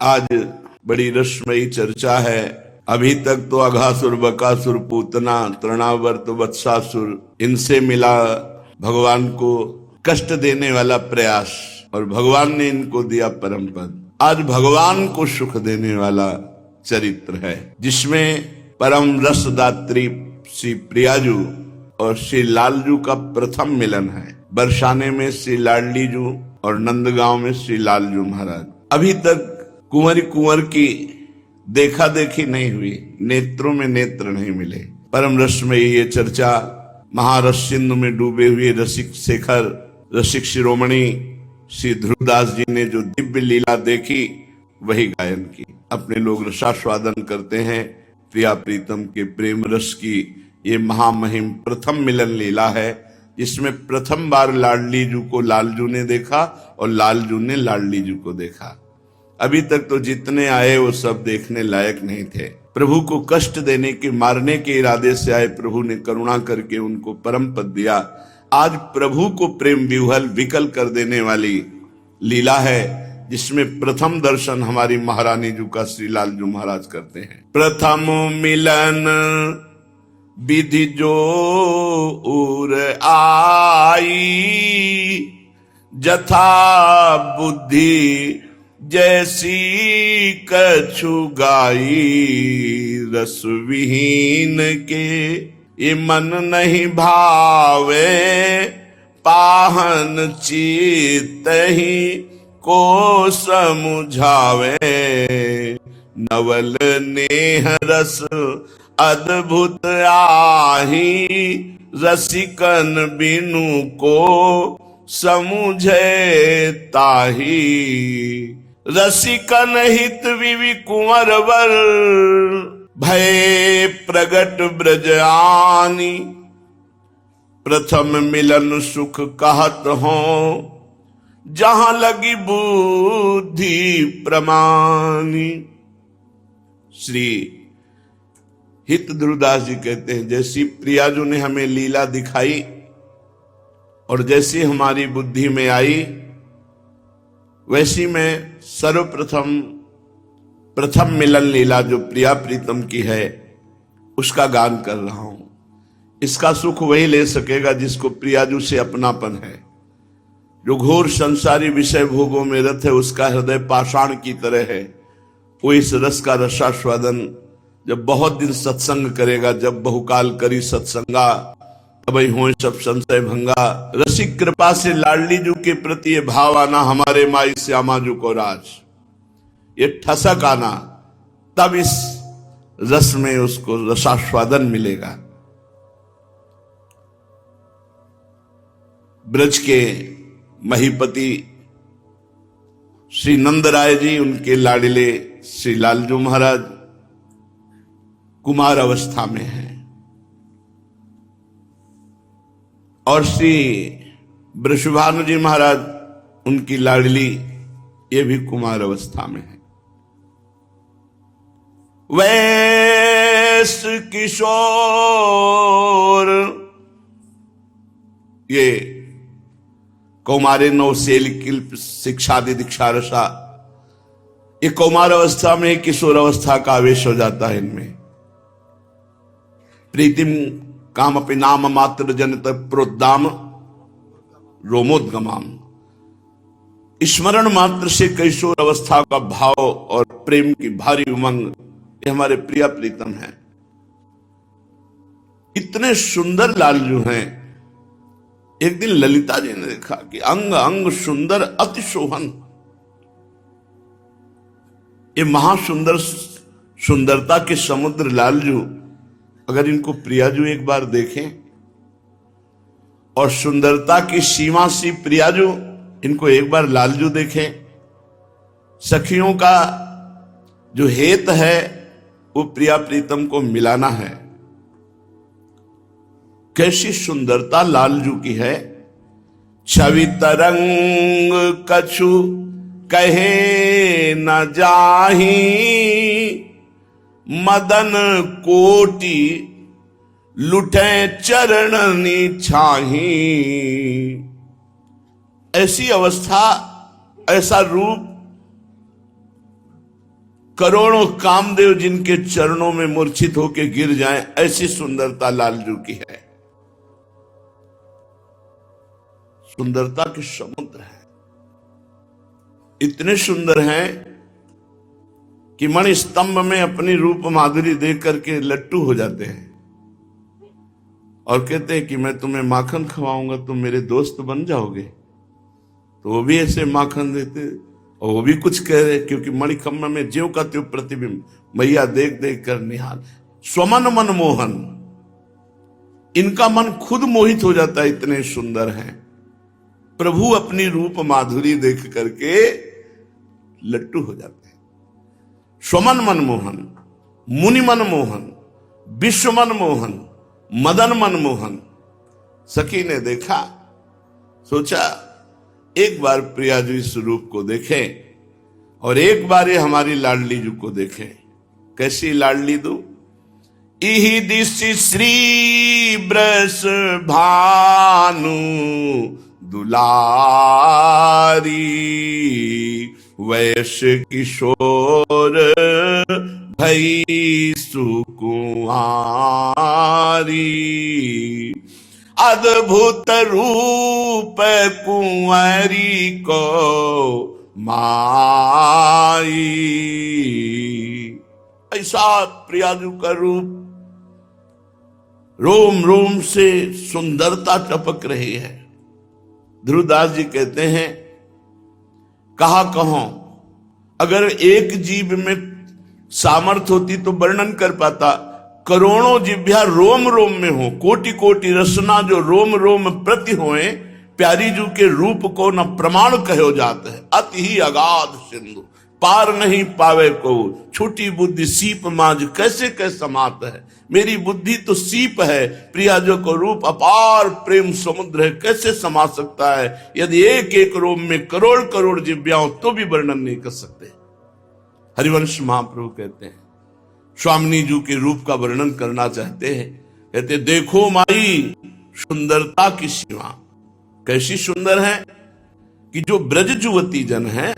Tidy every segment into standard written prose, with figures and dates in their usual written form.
आज बड़ी रसमयी चर्चा है। अभी तक तो अघासुर, बकासुर, पूतना, तृणावर्त, वत्सासुर, इनसे मिला भगवान को कष्ट देने वाला प्रयास, और भगवान ने इनको दिया परम पद। आज भगवान को सुख देने वाला चरित्र है, जिसमें परम रसदात्री श्री प्रियाजू और श्री लालजू का प्रथम मिलन है। बरसाने में श्री लाडलीजू और नंदगांव में श्री लालजू महाराज। अभी तक कुंवर की देखा देखी नहीं हुई, नेत्रों में नेत्र नहीं मिले। परम रस में ये चर्चा महारस सिंधु में डूबे हुए रसिक शेखर, रसिक शिरोमणि श्री ध्रुवदास जी ने जो दिव्य लीला देखी वही गायन की। अपने लोग रसास्वादन करते हैं। प्रिया प्रीतम के प्रेम रस की ये महामहिम प्रथम मिलन लीला है, जिसमें प्रथम बार लाडलीजू को लालजू ने देखा और लालजू ने लाडलीजू को देखा। अभी तक तो जितने आए वो सब देखने लायक नहीं थे। प्रभु को कष्ट देने के, मारने के इरादे से आए, प्रभु ने करुणा करके उनको परम पद दिया। आज प्रभु को प्रेम विह्वल विकल कर देने वाली लीला है, जिसमें प्रथम दर्शन हमारी महारानी जी का श्री लालजू महाराज करते हैं। प्रथम मिलन विधि जो उर आई, जथा बुद्धि जैसी कछु गाई, रस विहीन के ये मन नहीं भावे, पाहन चित्त ही को समुझावे, नवल नेह रस अद्भुत आही, रसिकन बिनु को समुझे ताही, रसिकन हित विवि कुंवर वर, भय प्रगट ब्रज आनी, प्रथम मिलन सुख कहत हो, जहां लगी बुद्धि प्रमानी। श्री हित ध्रुवदास जी कहते हैं, जैसी प्रियाजू ने हमें लीला दिखाई और जैसी हमारी बुद्धि में आई, वैसी मैं सर्वप्रथम प्रथम मिलन लीला जो प्रिया प्रीतम की है उसका गान कर रहा हूं। इसका सुख वही ले सकेगा जिसको प्रियाजू से अपनापन है। जो घोर संसारी विषय भोगों में रत है, उसका हृदय पाषाण की तरह है। वो इस रस का रसास्वादन जब बहुत दिन सत्संग करेगा, जब बहुकाल करी सत्संगा, तब हो सब संशय भंगा। रसिक कृपा से लाडलीजू के प्रति ये भाव आना, हमारे माई श्यामाजू को राज, ये ठसक आना, तब इस रस में उसको रसास्वादन मिलेगा। ब्रज के महीपति श्री नंदराय जी, उनके लाडले श्री लालजू महाराज कुमार अवस्था में हैं, और श्री वृषभानु जी महाराज उनकी लाडली, ये भी कुमार अवस्था में है। वैस किशोर, ये कौमारे नवसेल किल्प शिक्षादि दीक्षा रसा, ये कौमार अवस्था में किशोर अवस्था का आवेश हो जाता है इनमें। प्रीतिम काम अपने नाम मात्र जनत प्रोद्दाम रोमोद्गमाम, स्मरण मात्र से किशोर अवस्था का भाव और प्रेम की भारी उमंग, ये हमारे प्रिया प्रीतम हैं। इतने सुंदर लालजू हैं। एक दिन ललिता जी ने देखा कि अंग अंग सुंदर अति शोभन, ये महासुंदर सुंदरता के समुद्र लालजू, अगर इनको प्रियाजू एक बार देखें, और सुंदरता की सीमा सी प्रियाजू, इनको एक बार लालजू देखें, सखियों का जो हेत है वो प्रिया प्रीतम को मिलाना है। कैसी सुंदरता लालजू की है। छवि तरंग कछु कहे न जाही, मदन कोटि लुटे चरणनी छाही। ऐसी अवस्था, ऐसा रूप करोड़ों कामदेव जिनके चरणों में मूर्छित होकर गिर जाएं, ऐसी सुंदरता लालजू की है। सुंदरता के समुद्र है, इतने सुंदर हैं कि मणि स्तंभ में अपनी रूप माधुरी देख करके लट्टू हो जाते हैं और कहते हैं कि मैं तुम्हें माखन खवाऊंगा, तुम मेरे दोस्त बन जाओगे। तो वो भी ऐसे माखन देते और वो भी कुछ कह रहे, क्योंकि मणिखम्भ में ज्यों का त्यों प्रतिबिंब, मैया देख देख कर निहाल। स्वमन मन मोहन, इनका मन खुद मोहित हो जाता है, इतने सुंदर हैं। प्रभु अपनी रूप माधुरी देख करके लट्टू हो जाते हैं। स्वमन मन मोहन, मुनि मन मोहन, विश्व मन मोहन, मदन मन मोहन। सखी ने देखा, सोचा एक बार प्रिया जी इस रूप को देखें और एक बार ये हमारी लाडली जी को देखें। कैसी लाडली दू? इही दिशि श्री ब्रस भानु दुलारी, वैश किशोर भई सुकुमारी, अद्भुत रूप कुंवरी को माई। ऐसा प्रियाजू का रूप, रोम रोम से सुंदरता टपक रही है। ध्रुवदास जी कहते हैं, कहा कहो अगर एक जीव में सामर्थ होती तो वर्णन कर पाता। करोड़ों जिभ्या रोम रोम में हो, कोटि कोटि रसना जो रोम रोम प्रति होए, प्यारी जू के रूप को न प्रमाण कहो जाते हैं। अति ही अगाध सिंधु पार नहीं पावे को, छोटी बुद्धि सीप मांझ कैसे कैसे समात है। मेरी बुद्धि तो सीप है, प्रिया जो को रूप अपार प्रेम समुद्र है, कैसे समा सकता है। यदि एक एक रोम में करोड़ करोड़ जिव्याओं तो भी वर्णन नहीं कर सकते। हरिवंश महाप्रभु कहते हैं, स्वामिनी जी के रूप का वर्णन करना चाहते हैं, कहते देखो माई सुंदरता की सीमा। कैसी सुंदर है कि जो ब्रज जुवती जन है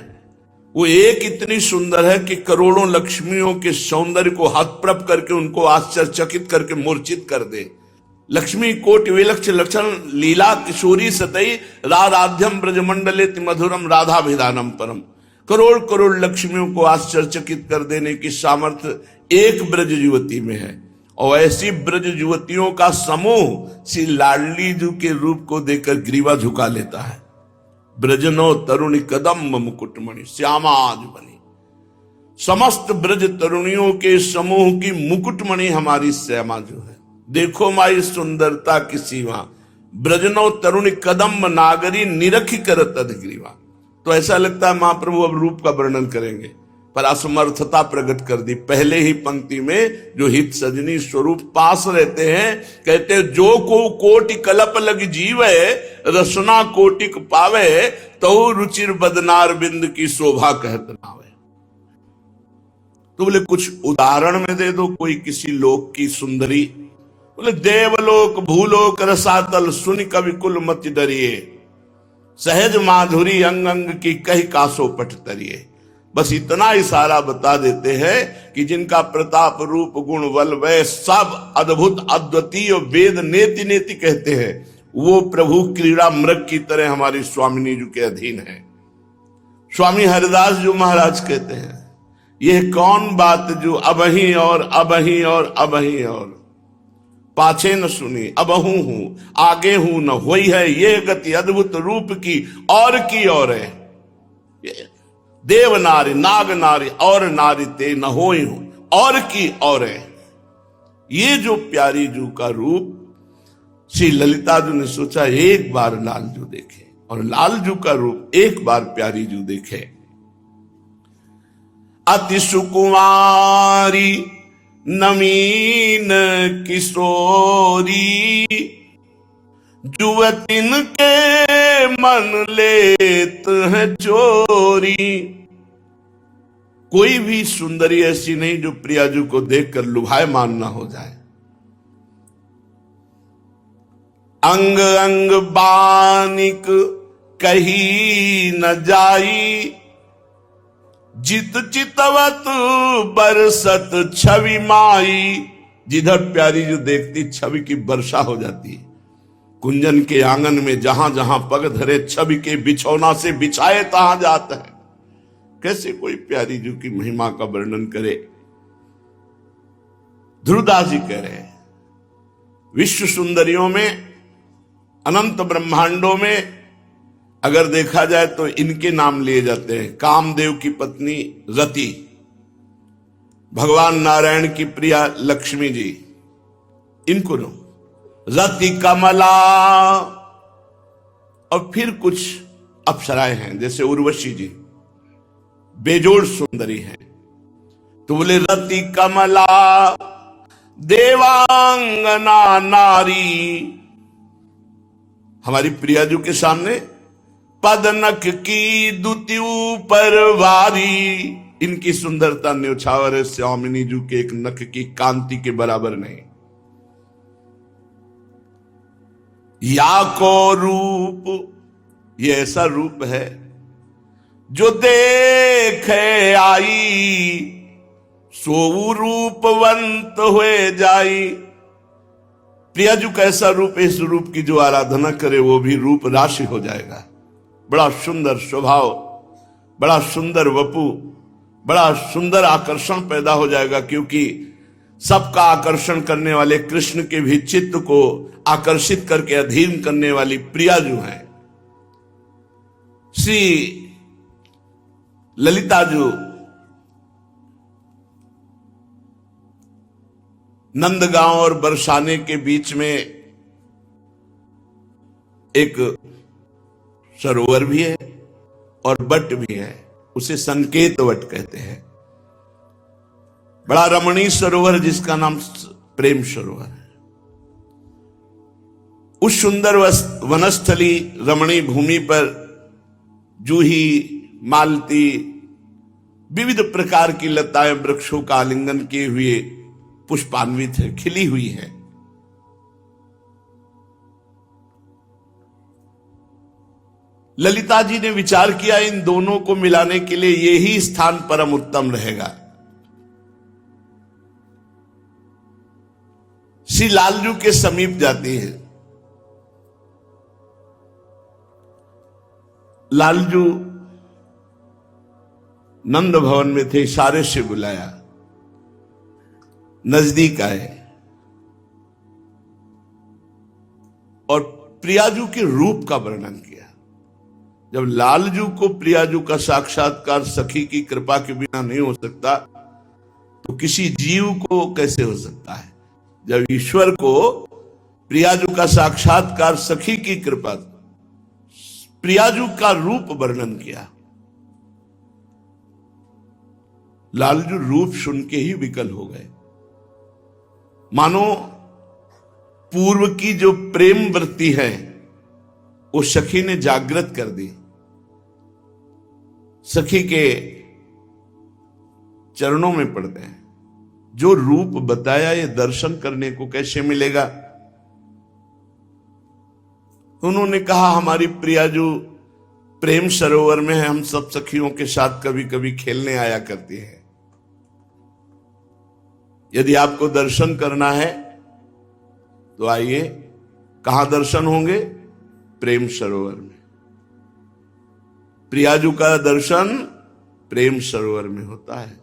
वो एक इतनी सुंदर है कि करोड़ों लक्ष्मियों के सौंदर्य को हतप्रभ करके उनको आश्चर्यचकित करके मूर्छित कर दे। लक्ष्मी कोटि विलक्ष लक्षण लीला किशोरी सतई राराध्यम ब्रजमंडले मधुरम राधाभिधानम परम। करोड़ करोड़ लक्ष्मियों को आश्चर्यचकित कर देने की सामर्थ्य एक ब्रज युवती में है। और ऐसी ब्रज युवतियों का समूह श्री लाडली जी के रूप को देखकर ग्रीवा झुका लेता है। ब्रजनो तरुणी कदम्ब मुकुटमणि श्यामाज बनी। समस्त ब्रज तरुणियों के समूह की मुकुटमणि हमारी श्यामा जो है। देखो माई सुंदरता की सीमा, ब्रजनो तरुणी कदम्ब नागरी निरखी करत अधिग्रीवा। तो ऐसा लगता है महाप्रभु अब रूप का वर्णन करेंगे, पर असमर्थता प्रकट कर दी। पहले ही पंक्ति में जो हित सजनी स्वरूप पास रहते हैं, कहते जो को कोटि कलप लग जीवे, रसना कोटिक पावे, तो रुचिर बदनार बिंद की शोभा कहत नावे। तो बोले कुछ उदाहरण में दे दो कोई किसी लोक की सुंदरी। बोले देवलोक भूलोक रसातल सुन कवि कुल मत डरिए, सहज माधुरी अंग अंग की कही कासो पट तरिए। बस इतना इशारा बता देते हैं कि जिनका प्रताप रूप गुण बल वह सब अद्भुत अद्वितीय वेद नेति नेति कहते हैं, वो प्रभु क्रीड़ा मृग की तरह हमारी स्वामिनी जी के अधीन है। स्वामी हरिदास जी महाराज कहते हैं, यह कौन बात जो अबही और अबही और अबही और पाछे न सुनी अबहू हूं आगे हूं न होई है, ये गति अद्भुत रूप की और है। देव नारी नाग नारी और नारी ते न होई हूं और की और है। ये जो प्यारी जू का रूप श्री ललिता जू ने सोचा एक बार लाल जू देखे, और लाल जू का रूप एक बार प्यारी जू देखे। अति सुकुमारी नवीन किशोरी, जुवतिन के मन लेत है चोरी। कोई भी सुंदरी ऐसी नहीं जो प्रियाजू को देखकर लुभायमान ना हो जाए। अंग अंग बानिक कही न जाई, जित चितवत बरसत छवि माई। जिधर प्यारी जो देखती छवि की वर्षा हो जाती है। कुंजन के आंगन में जहां जहां पग धरे छवि के बिछौना से बिछाए तहां जाता है। कैसे कोई प्यारी जी की महिमा का वर्णन करे। ध्रुवदास जी कह रहे हैं विश्व सुंदरियों में, अनंत ब्रह्मांडों में अगर देखा जाए तो इनके नाम लिए जाते हैं। कामदेव की पत्नी रति, भगवान नारायण की प्रिया लक्ष्मी जी, इनको लो रति कमला। और फिर कुछ अप्सराएं हैं जैसे उर्वशी जी, बेजोड़ सुंदरी हैं। तो बोले रति कमला देवांगना नारी। हमारी प्रियाजू के सामने पदनक की दुति ऊपर वारी। इनकी सुंदरता न्योछावर है स्वामिनी जू के एक नख की कांति के बराबर नहीं। या को रूप, ये ऐसा रूप है जो देखे आई सो रूपवंत हुए जाई। प्रियाजू का ऐसा रूप, इस रूप की जो आराधना करे वो भी रूप राशि हो जाएगा। बड़ा सुंदर स्वभाव, बड़ा सुंदर वपु, बड़ा सुंदर आकर्षण पैदा हो जाएगा। क्योंकि सबका आकर्षण करने वाले कृष्ण के भी चित्त को आकर्षित करके अधीन करने वाली प्रियाजू हैं। श्री ललिताजू नंदगांव और बरसाने के बीच में एक सरोवर भी है और वट भी है, उसे संकेत वट कहते हैं। बड़ा रमणीय सरोवर जिसका नाम प्रेम सरोवर है। उस सुंदर वनस्थली रमणीय भूमि पर जूही, मालती, विविध प्रकार की लताएं वृक्षों का आलिंगन किए हुए पुष्पान्वित है, खिली हुई है। ललिता जी ने विचार किया इन दोनों को मिलाने के लिए यही स्थान परम उत्तम रहेगा। श्री लालजू के समीप जाती है। लालजू नंद भवन में थे, इशारे से बुलाया, नजदीक आए और प्रियाजू के रूप का वर्णन किया। जब लालजू को प्रियाजू का साक्षात्कार सखी की कृपा के बिना नहीं हो सकता तो किसी जीव को कैसे हो सकता है। जब ईश्वर को प्रियाजू का साक्षात्कार सखी की कृपा, प्रियाजू का रूप वर्णन किया। लालजू रूप सुन के ही विकल हो गए। मानो पूर्व की जो प्रेम वृत्ति है वो सखी ने जागृत कर दी। सखी के चरणों में पड़ते हैं। जो रूप बताया ये दर्शन करने को कैसे मिलेगा। उन्होंने कहा हमारी प्रियाजू प्रेम सरोवर में है, हम सब सखियों के साथ कभी कभी खेलने आया करती है। यदि आपको दर्शन करना है तो आइए। कहां दर्शन होंगे? प्रेम सरोवर में। प्रियाजू का दर्शन प्रेम सरोवर में होता है।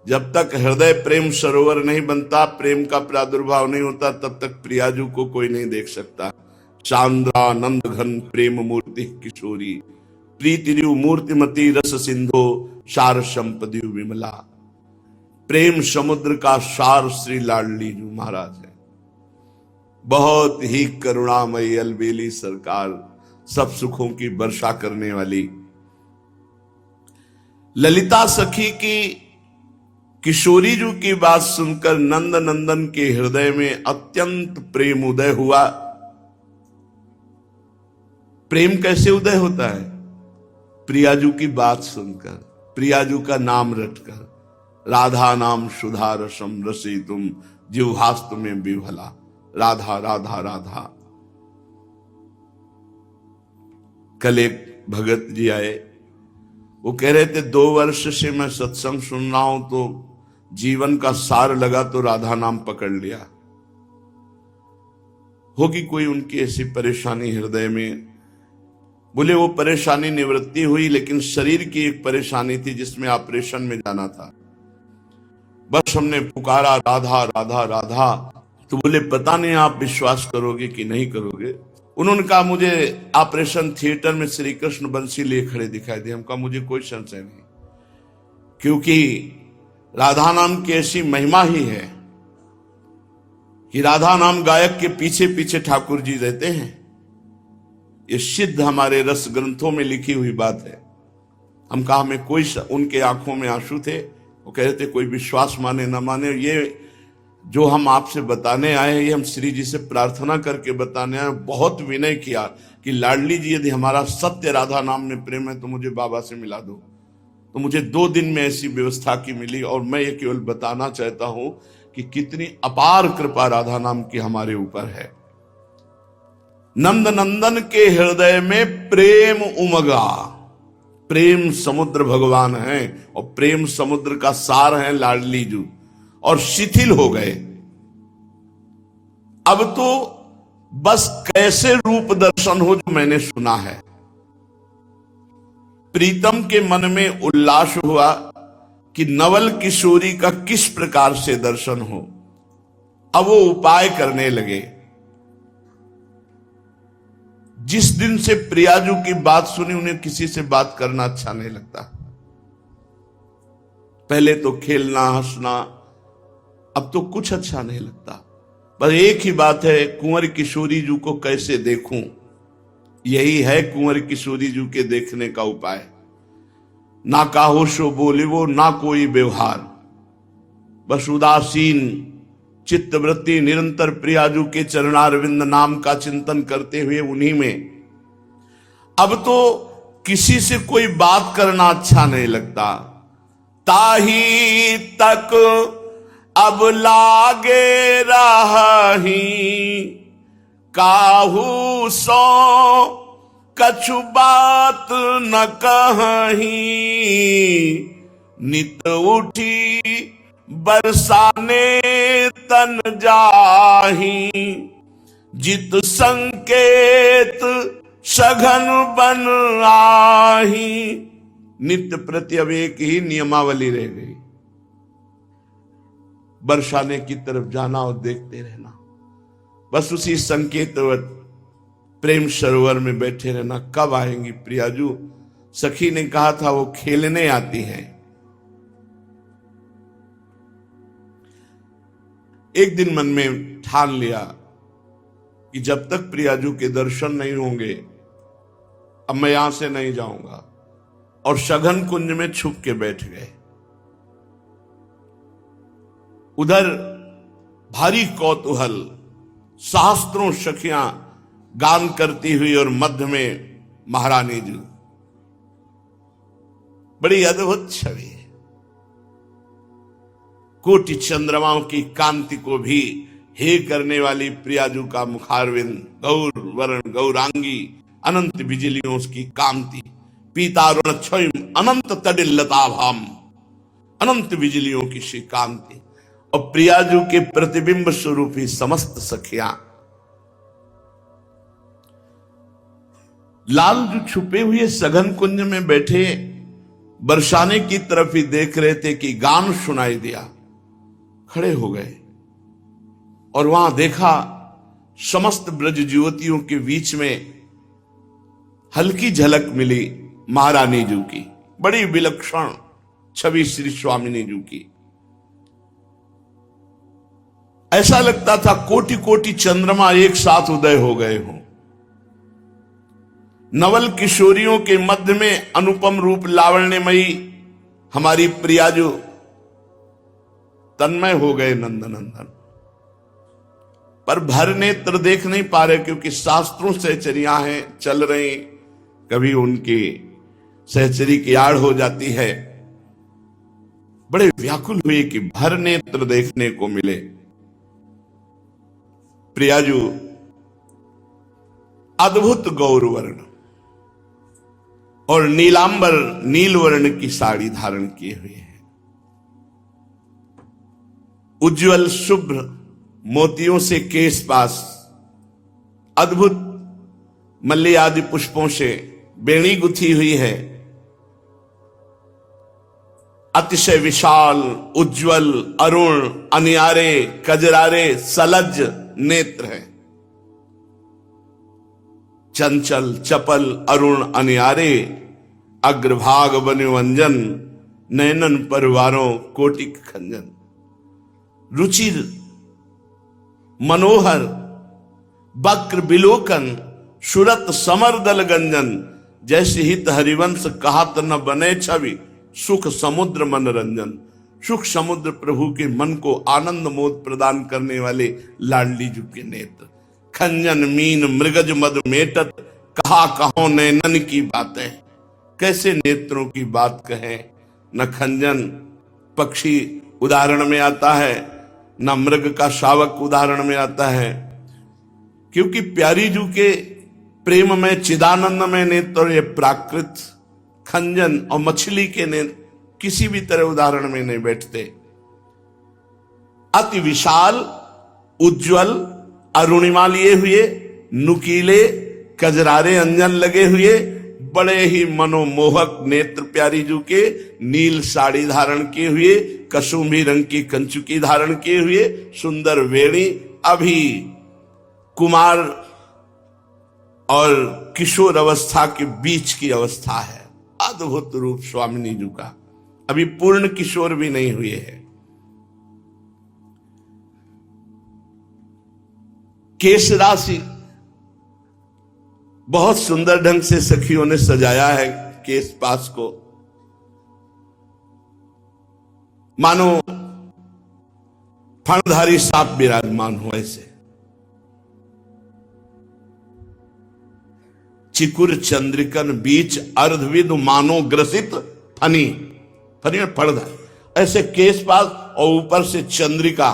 जब तक हृदय प्रेम सरोवर नहीं बनता, प्रेम का प्रादुर्भाव नहीं होता, तब तक प्रियाजू को कोई नहीं देख सकता। चांद्रानंद घन प्रेम मूर्ति किशोरी, प्रीतिरु मूर्तिमती रस सिंधो सार संपदी विमला। प्रेम समुद्र का सार श्री लाडली जी महाराज है। बहुत ही करुणामयी अलबेली सरकार, सब सुखों की वर्षा करने वाली। ललिता सखी की किशोरी जी की बात सुनकर नंद नंदन के हृदय में अत्यंत प्रेम उदय हुआ। प्रेम कैसे उदय होता है? प्रियाजू की बात सुनकर, प्रियाजू का नाम रटकर। राधा नाम सुधा रसम रसी तुम जिह्वास्त में विभला। राधा राधा राधा। कल एक भगत जी आए, वो कह रहे थे 2 वर्ष से मैं सत्संग सुन रहा हूं तो जीवन का सार लगा तो राधा नाम पकड़ लिया। होगी कोई उनकी ऐसी परेशानी हृदय में। बोले वो परेशानी निवृत्ति हुई, लेकिन शरीर की एक परेशानी थी जिसमें ऑपरेशन में जाना था। बस हमने पुकारा राधा राधा राधा। तो बोले पता नहीं आप विश्वास करोगे कि नहीं करोगे। उन्होंने कहा मुझे ऑपरेशन थिएटर में श्री कृष्ण बंसी लिए खड़े दिखाई दिए। हम कहा मुझे कोई संशय नहीं, क्योंकि राधा नाम की ऐसी महिमा ही है कि राधा नाम गायक के पीछे पीछे ठाकुर जी रहते हैं। ये सिद्ध हमारे रस ग्रंथों में लिखी हुई बात है। हम कहा हमें कोई उनके आंखों में आंसू थे। वो कह रहे थे कोई विश्वास माने न माने, ये जो हम आपसे बताने आए हैं ये हम श्री जी से प्रार्थना करके बताने आए। बहुत विनय किया कि लाडली जी यदि हमारा सत्य राधा नाम में प्रेम है तो मुझे बाबा से मिला दो। तो मुझे 2 दिन में ऐसी व्यवस्था की मिली। और मैं ये केवल बताना चाहता हूं कि कितनी अपार कृपा राधा नाम की हमारे ऊपर है। नंद नंदन के हृदय में प्रेम उमगा। प्रेम समुद्र भगवान है और प्रेम समुद्र का सार है लाडली जी, और शिथिल हो गए। अब तो बस कैसे रूप दर्शन हो जो मैंने सुना है। प्रीतम के मन में उल्लास हुआ कि नवल किशोरी का किस प्रकार से दर्शन हो। अब वो उपाय करने लगे। जिस दिन से प्रियाजू की बात सुनी उन्हें किसी से बात करना अच्छा नहीं लगता। पहले तो खेलना हंसना, अब तो कुछ अच्छा नहीं लगता। बस एक ही बात है, कुंवर किशोरी जू को कैसे देखूं। यही है कुंवर किशोरी जू के देखने का उपाय। ना काहो सो बोले वो, ना कोई व्यवहार, बस उदासीन चित्तवृत्ति निरंतर प्रियाजू के चरणारविंद नाम का चिंतन करते हुए उन्हीं में। अब तो किसी से कोई बात करना अच्छा नहीं लगता। ताही तक अब लागे रही, काहू सो कछु बात न कहीं, नित उठी बरसाने तन जाही, जित संकेत सघन बन आही। नित्य प्रति अब एक ही नियमावली रह गई, बरसाने की तरफ जाना और देखते रहना। बस उसी संकेतवत प्रेम सरोवर में बैठे रहना। कब आएंगी प्रियाजू। सखी ने कहा था वो खेलने आती हैं। एक दिन मन में ठान लिया कि जब तक प्रियाजू के दर्शन नहीं होंगे अब मैं यहां से नहीं जाऊंगा, और सघन कुंज में छुप के बैठ गए। उधर भारी कौतूहल, सहस्त्रों सखियां गान करती हुई और मध्य में महारानी जी। बड़ी अद्भुत छवि है। कोटि चंद्रमाओं की कांति को भी हे करने वाली प्रियाजू का मुखारविंद, गौर वर्ण गौरांगी, अनंत बिजलियों की कांति, पीतारुण क्षय अनंत तडिल लताभाम, अनंत बिजलियों की सी कांति, और प्रियाजू के प्रतिबिंब स्वरूप ही समस्त सखियां। लालजू छुपे हुए सघन कुंज में बैठे बरसाने की तरफ ही देख रहे थे कि गान सुनाई दिया। खड़े हो गए और वहां देखा समस्त ब्रज युवतियों के बीच में हल्की झलक मिली महारानी जी की। बड़ी विलक्षण छवि श्री स्वामिनी जी की। ऐसा लगता था कोटि कोटि चंद्रमा एक साथ उदय हो गए हों। नवल किशोरियों के मध्य में अनुपम रूप लावण्यमयी हमारी प्रियाजू तन्मय हो गए नंदनंदन। पर भर नेत्र देख नहीं पा रहे, क्योंकि शास्त्रों सहचरियां हैं चल रही, कभी उनकी सहचरी की आड़ हो जाती है। बड़े व्याकुल हुए कि भर नेत्र देखने को मिले। प्रियाजू अद्भुत गौरवर्ण, और नीलांबर नील वर्ण की साड़ी धारण किए हुए हैं। उज्जवल शुभ्र मोतियों से केश पास, अद्भुत मल्ली आदि पुष्पों से बेणी गुथी हुई है। अतिशय विशाल, उज्जवल, अरुण, अनियारे, कजरारे, सलज नेत्र है। चंचल, चपल, अरुण, अनियारे, अग्रभाग वन्यवंजन, नयनन परिवारों कोटिक खंजन। रुचिर, मनोहर, वक्र बिलोकन, सुरत समरदल गंजन। जैसे हित हरिवंश कहात न बने छवि, सुख समुद्र मनोरंजन। सुख समुद्र प्रभु के मन को आनंद मोद प्रदान करने वाले लाडली जी के नेत्र। खंजन मीन मृगज मद मेटत, कहा कहो नैनन की बातें। कैसे नेत्रों की बात कहें। न खंजन पक्षी उदाहरण में आता है, न मृग का शावक उदाहरण में आता है, क्योंकि प्यारी जू के प्रेम में चिदानंद में नेत्र ये प्राकृत खंजन और मछली के नेत्र किसी भी तरह उदाहरण में नहीं बैठते। अति विशाल, उज्जवल, अरुणिमा लिए हुए, नुकीले कजरारे अंजन लगे हुए, बड़े ही मनोमोहक नेत्र प्यारी जू के, नील साड़ी धारण किए हुए, कसुम्भी रंग की कंचुकी धारण किए हुए, सुंदर वेणी, अभी कुमार और किशोर अवस्था के बीच की अवस्था है। अद्भुत रूप स्वामिनी जी का, अभी पूर्ण किशोर भी नहीं हुए हैं। केश राशि बहुत सुंदर ढंग से सखियों ने सजाया है केश पास को, मानो फणधारी सांप विराजमान हो ऐसे। चिकुर चंद्रिकन बीच अर्धविद मानो ग्रसित फनी, फनी में फणधार ऐसे केश पास और ऊपर से चंद्रिका,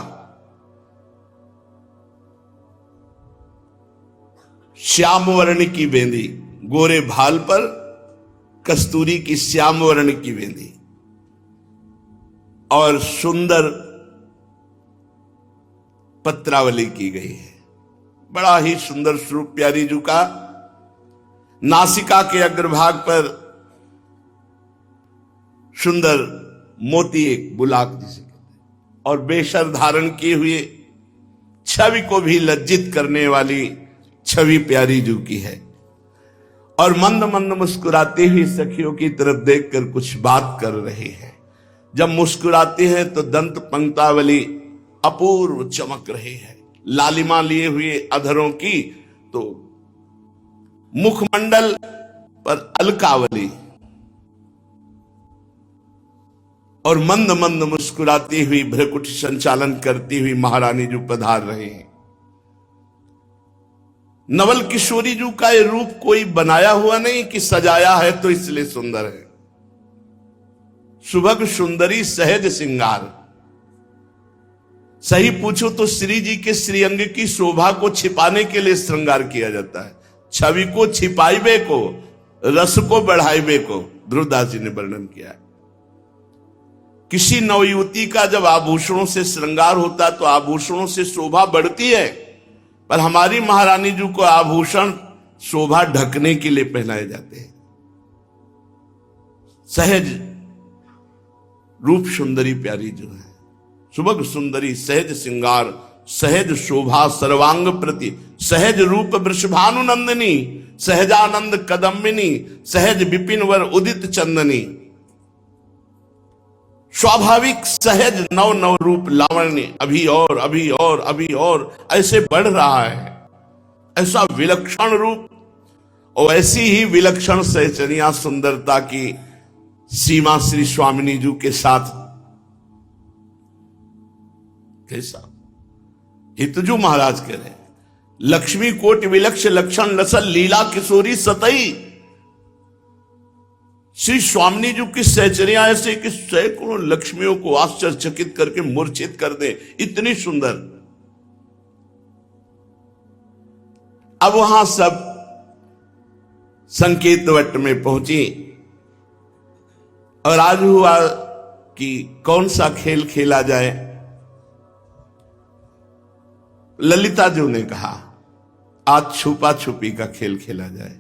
श्याम वर्ण की बेंदी, गोरे भाल पर कस्तूरी की श्याम वर्ण की बेंदी और सुंदर पत्रावली की गई है। बड़ा ही सुंदर स्वरूप प्यारी जू का। नासिका के अग्रभाग पर सुंदर मोती, एक बुलाक जिसे कहते हैं, और बेशर धारण किए हुए छवि को भी लज्जित करने वाली छवि प्यारी जू की है। और मंद मंद मुस्कुराती हुई सखियों की तरफ देखकर कुछ बात कर रही है। जब मुस्कुराती है तो दंत पंक्तावली अपूर्व चमक रही है। लालिमा लिए हुए अधरों की तो मुखमंडल पर अलकावली, और मंद मंद मुस्कुराती हुई भ्रकुट संचालन करती हुई महारानी जो पधार रहे हैं। नवल किशोरी जू का ये रूप कोई बनाया हुआ नहीं कि सजाया है तो इसलिए सुंदर है। सुभग सुंदरी सहज सिंगार। सही पूछो तो श्री जी के श्रीअंग की शोभा को छिपाने के लिए श्रृंगार किया जाता है। छवि को छिपाइबे को, रस को बढ़ाइबे को ध्रुवदास जी ने वर्णन किया है। किसी नवयुवती का जब आभूषणों से श्रृंगार होता है तो आभूषणों से शोभा बढ़ती है, पर हमारी महारानी जी को आभूषण शोभा ढकने के लिए पहनाए जाते हैं। सहज रूप सुंदरी प्यारी जो है, सुभग सुंदरी सहज सिंगार, सहज शोभा सर्वांग प्रति, सहज रूप वृषभानु नंदिनी, सहजानंद कदम्बिनी, सहज विपिन वर उदित चंदनी। स्वाभाविक सहज नव नव रूप लावण्य अभी और अभी और अभी और ऐसे बढ़ रहा है। ऐसा विलक्षण रूप और ऐसी ही विलक्षण सहचरिया सुंदरता की सीमा श्री स्वामिनी जी के साथ कैसा हितजू महाराज कह रहे हैं। लक्ष्मी कोट विलक्ष लक्षण लसल लीला किशोरी सतई। श्री स्वामिनी जी की सहचरिया ऐसे कि सैकड़ों लक्ष्मियों को आश्चर्यचकित करके मूर्छित कर दे, इतनी सुंदर। अब वहां सब संकेत वट में पहुंची और आज हुआ कि कौन सा खेल खेला जाए। ललिता जी ने कहा आज छुपा छुपी का खेल खेला जाए।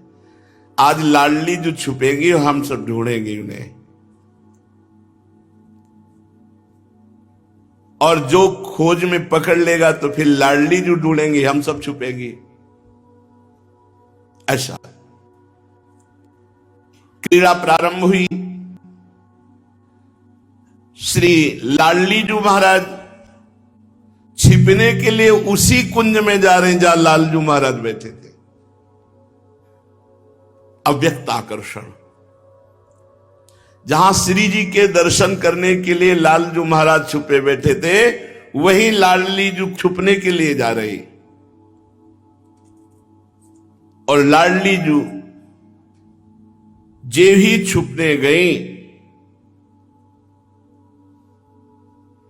आज लाडली जो छुपेंगी और हम सब ढूंढेंगे उन्हें, और जो खोज में पकड़ लेगा तो फिर लाडली जो ढूंढेंगे, हम सब छुपेंगे। ऐसा क्रीड़ा प्रारंभ हुई। श्री लाडली जी महाराज छिपने के लिए उसी कुंज में जा रहे हैं जहां लालजू महाराज बैठे थे। अव्यक्त आकर्षण, जहां श्री जी के दर्शन करने के लिए लालजू महाराज छुपे बैठे थे, वहीं लाडली जी छुपने के लिए जा रही। और लाडली जी जे ही छुपने गई,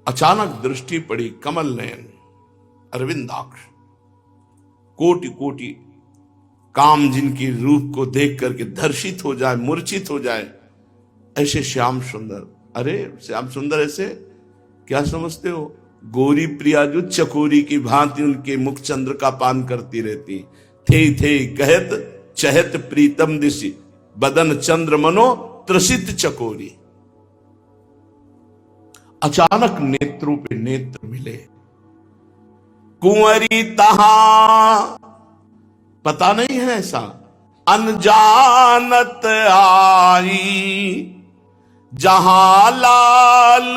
अचानक दृष्टि पड़ी कमल नयन अरविंदाक्ष, कोटि कोटि काम जिनकी रूप को देख करके धर्षित हो जाए, मूर्छित हो जाए, ऐसे श्याम सुंदर। अरे श्याम सुंदर ऐसे क्या समझते हो? गोरी प्रिया जो चकोरी की भांति उनके मुख चंद्र का पान करती रहती थे कहत चहत प्रीतम दिशि बदन चंद्र मनो त्रसित चकोरी। अचानक नेत्रों पे नेत्र मिले। कुंवरी तहां, पता नहीं है ऐसा, अनजानत आई, जहां लाल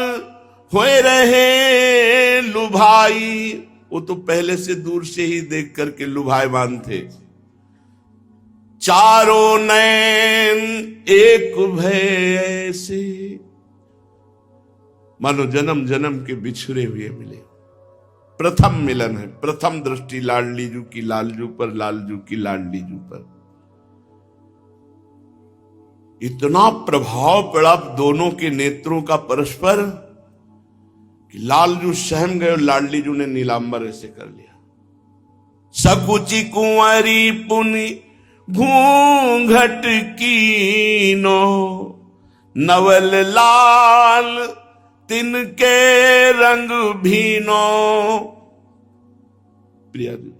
होए रहे लुभाई। वो तो पहले से दूर से ही देख करके लुभायमान थे। चारों नैन एक भय ऐसे, मानो जन्म जन्म के बिछुरे हुए मिले। प्रथम मिलन है, प्रथम दृष्टि लाडली जू की लालजू पर, लालजू की लाडली जू पर। इतना प्रभाव पड़ा दोनों के नेत्रों का परस्पर कि लालजू सहम गए और लाडली जू ने नीलांबर ऐसे कर लिया। सकुची कुंवरी पुनि घूंघट कीनो, नवल लाल तिनके रंग भीनो। प्रिया जी,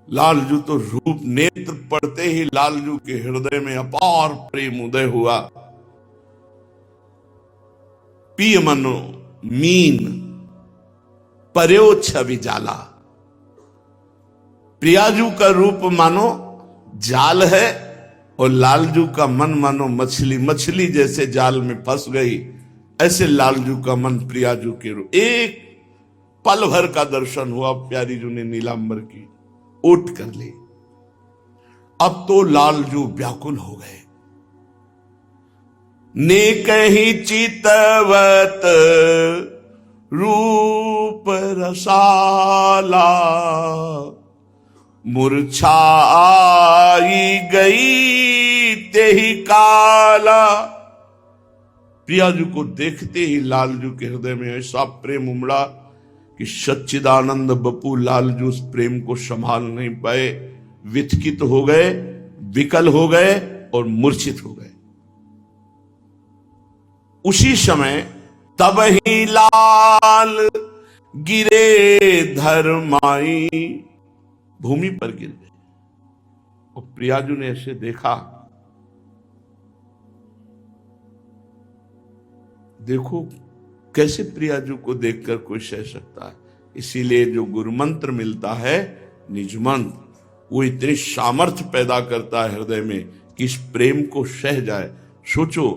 लालजू तो रूप नेत्र पड़ते ही लालजू के हृदय में अपार प्रेम उदय हुआ। पिय मनो मीन पर्यो छवि जाला। प्रियाजू का रूप मानो जाल है और लालजू का मन मानो मछली, मछली जैसे जाल में फंस गई, ऐसे लालजू का मन प्रियाजू के रूप। एक पल भर का दर्शन हुआ, प्यारी जू ने नीलांबर की ओट कर ली। अब तो लालजू व्याकुल हो गए। ने कहीं चितवत रूप रसाला, मूर्छा आई गई तेहि काला। प्रियाजू को देखते ही लालजू के हृदय में ऐसा प्रेम उमड़ा कि सच्चिदानंद बपू लालजू उस प्रेम को संभाल नहीं पाए, विचकित हो गए, विकल हो गए और मूर्छित हो गए। उसी समय तब ही लाल गिरे धरमाई, भूमि पर गिर गए। और प्रियाजू ने ऐसे देखा, देखो कैसे प्रियाजू को देखकर कोई सह सकता है। इसीलिए जो गुरु मंत्र मिलता है निज मंत्र, वो इतनी सामर्थ्य पैदा करता है हृदय में कि इस प्रेम को सह जाए। सोचो,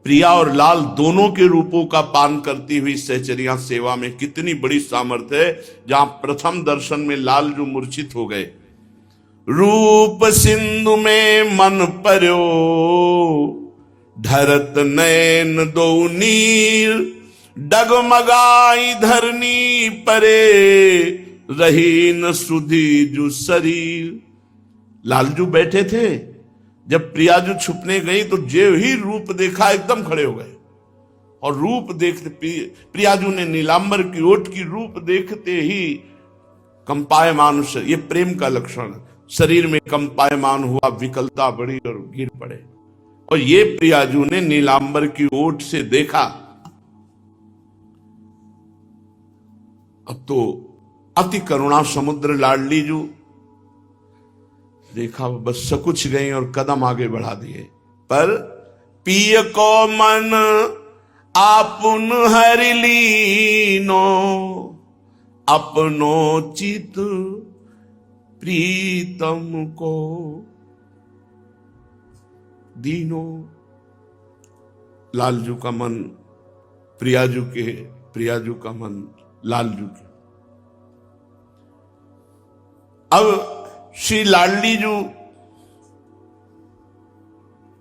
प्रिया और लाल दोनों के रूपों का पान करती हुई सहचरिया सेवा में कितनी बड़ी सामर्थ्य है। जहां प्रथम दर्शन में लालजू मूर्छित हो गए, रूप सिंधु में मन पर्यो, धरत नैन दो नीर, डगमगाई धरनी परे, रही न सुधी जू शरीर। लालजू बैठे थे, जब प्रियाजू छुपने गई तो जे ही रूप देखा एकदम खड़े हो गए। और रूप देखते प्रियाजू ने नीलांबर की ओट की रूप देखते ही कंपायमान, ये प्रेम का लक्षण, शरीर में कंपायमान हुआ, विकलता बढ़ी और गिर पड़े। और ये प्रियाजू ने नीलांबर की ओट से देखा, अब तो अति करुणा समुद्र लाडलीजू, देखा बस सकुच गई और कदम आगे बढ़ा दिए। पर पिय को मन आपुन हरि लीनो, अपनो चित प्रीतम को दीनो। लालजू का मन प्रियाजू के, प्रियाजू का मन लालजू के। अब श्री लाडलीजू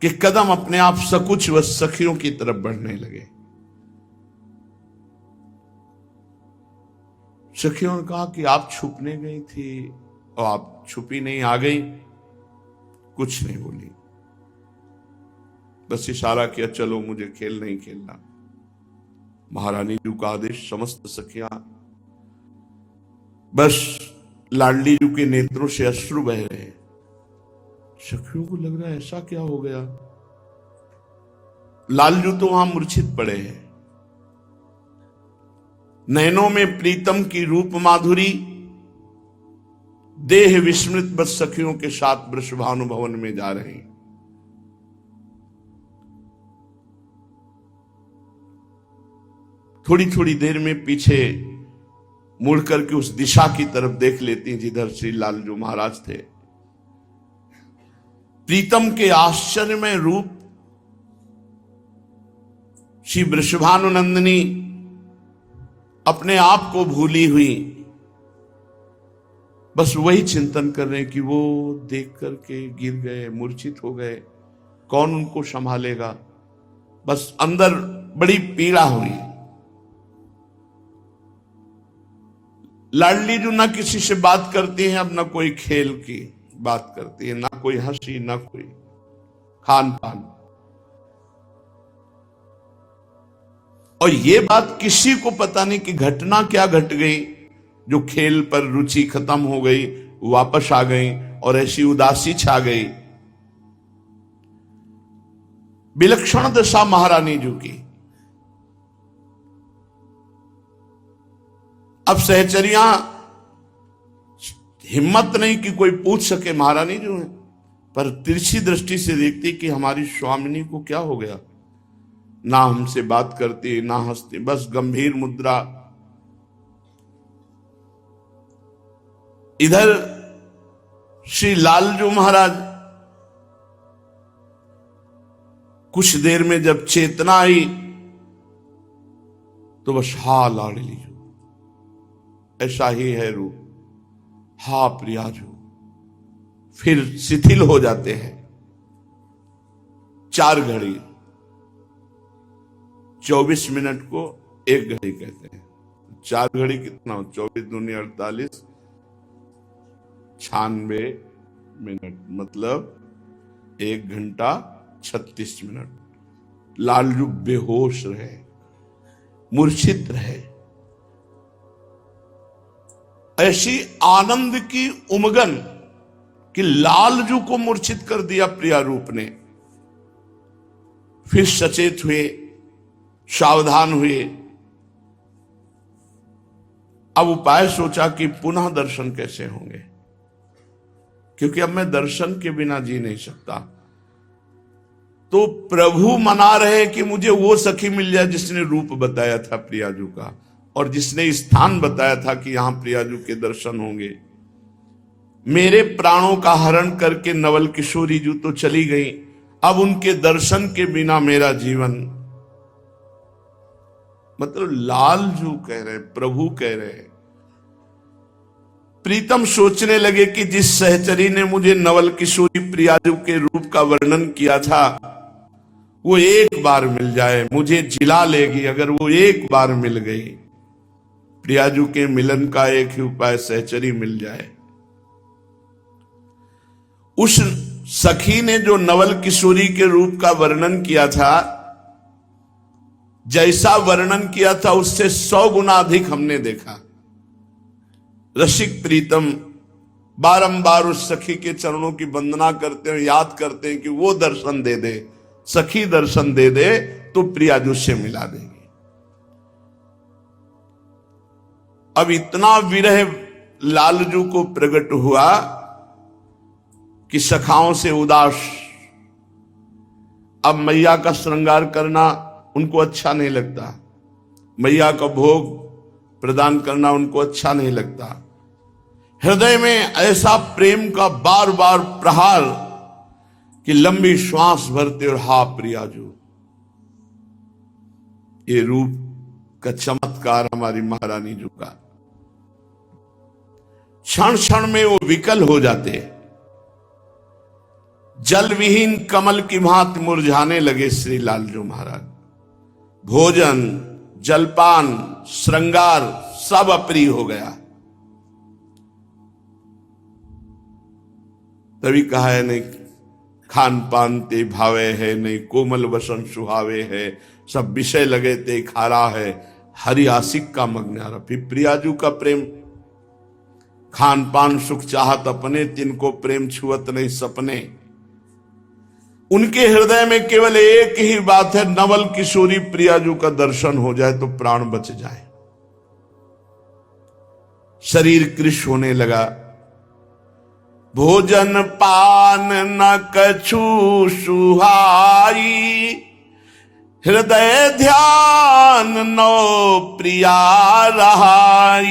के कदम अपने आप सकुच व सखियों की तरफ बढ़ने लगे। सखियों ने कहा कि आप छुपने गई थी और आप छुपी नहीं, आ गई। कुछ नहीं बोली, बस इशारा किया, चलो मुझे खेल नहीं खेलना। महारानी जू का आदेश, समस्त सखियां, बस लाडली जू के नेत्रों से अश्रु बह रहे। सखियों को लग रहा है ऐसा क्या हो गया। लालजू तो वहां मूर्छित पड़े हैं। नयनों में प्रीतम की रूप माधुरी, देह विस्मृत बस सखियों के साथ वृषभानु भवन में जा रहे हैं। थोड़ी थोड़ी देर में पीछे मुड़ करके उस दिशा की तरफ देख लेती जिधर श्री लालजू महाराज थे। प्रीतम के आश्चर्यमय रूप, श्री वृषभानुनंदिनी अपने आप को भूली हुई, बस वही चिंतन कर रहे हैं कि वो देख करके गिर गए, मूर्छित हो गए, कौन उनको संभालेगा। बस अंदर बड़ी पीड़ा हुई। लाडली जो ना किसी से बात करती है, अब ना कोई खेल की बात करती है, ना कोई हंसी, ना कोई खान पान। और ये बात किसी को पता नहीं कि घटना क्या घट गई, जो खेल पर रुचि खत्म हो गई, वापस आ गई और ऐसी उदासी छा गई। विलक्षण दशा महारानी जू की। अब सहचरियां हिम्मत नहीं कि कोई पूछ सके महारानी जो है, पर तिरछी दृष्टि से देखती कि हमारी स्वामिनी को क्या हो गया। ना हमसे बात करती, ना हंसती, बस गंभीर मुद्रा। इधर श्री लालजू महाराज कुछ देर में जब चेतना आई तो बस हा लाडली जू, ऐसा ही है रूप, हा प्रियाजू, फिर शिथिल हो जाते हैं। 4 घड़ी 24 मिनट को 1 घड़ी कहते हैं। 4 घड़ी कितना हो, 24 दूनी 48, 96 मिनट, मतलब 1 घंटा 36 मिनट। लालजू बेहोश रहे, मूर्छित रहे। ऐसी आनंद की उमगन कि लालजू को मूर्छित कर दिया प्रिया रूप ने। फिर सचेत हुए, सावधान हुए। अब उपाय सोचा कि पुनः दर्शन कैसे होंगे, क्योंकि अब मैं दर्शन के बिना जी नहीं सकता। तो प्रभु मना रहे कि मुझे वो सखी मिल जाए जिसने रूप बताया था प्रियाजू का, और जिसने स्थान बताया था कि यहां प्रियाजू के दर्शन होंगे। मेरे प्राणों का हरण करके नवल किशोरी जू तो चली गई, अब उनके दर्शन के बिना मेरा जीवन। मतलब लालजू कह रहे, प्रभु कह रहे। प्रीतम सोचने लगे कि जिस सहचरी ने मुझे नवल किशोरी प्रियाजू के रूप का वर्णन किया था, वो एक बार मिल जाए, मुझे जिला लेगी। अगर वो एक बार मिल गई, प्रियाजू के मिलन का एक ही उपाय, सहचरी मिल जाए। उस सखी ने जो नवल किशोरी के रूप का वर्णन किया था, जैसा वर्णन किया था उससे 100 गुना अधिक हमने देखा। रसिक प्रीतम बारंबार उस सखी के चरणों की वंदना करते हैं, याद करते हैं कि वो दर्शन दे दे, सखी दर्शन दे दे तो प्रियाजू से मिला देगी। अब इतना विरह लालजू को प्रकट हुआ कि सखाओं से उदास। अब मैया का श्रृंगार करना उनको अच्छा नहीं लगता, मैया का भोग प्रदान करना उनको अच्छा नहीं लगता। हृदय में ऐसा प्रेम का बार बार प्रहार कि लंबी श्वास भरते और हा प्रियाजू। ये रूप का चमत्कार हमारी महारानी जी का। क्षण क्षण में वो विकल हो जाते, जल विहीन कमल की भांति मुरझाने लगे श्री लालजू महाराज। भोजन, जलपान, श्रृंगार सब अप्रिय हो गया। तभी कहा है नहीं खान पान ते भावे है, नहीं कोमल वसन सुहावे है, सब विषय लगे ते खारा है, हरि आशिक का मग्नारा। फिर प्रियाजू का प्रेम, खान पान सुख चाहत अपने, तिनको प्रेम छुअत नहीं सपने। उनके हृदय में केवल एक ही बात है, नवल किशोरी प्रियाजू का दर्शन हो जाए तो प्राण बच जाए। शरीर कृश होने लगा। भोजन पान न कछु सुहाई, हृदय ध्यान नो प्रिया रहाई।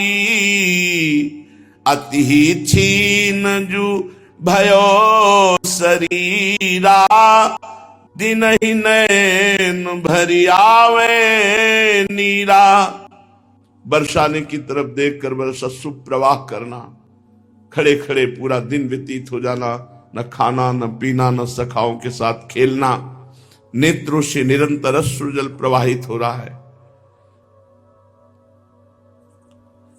अति छीन जू भयो शरीरा, दिन ही नैन भरी आवे नीरा। बरसाने की तरफ देखकर बरसा सुप्रवाह करना, खड़े खड़े पूरा दिन व्यतीत हो जाना, न खाना न पीना न सखाओं के साथ खेलना, नेत्रों से निरंतर अश्रु जल प्रवाहित हो रहा है।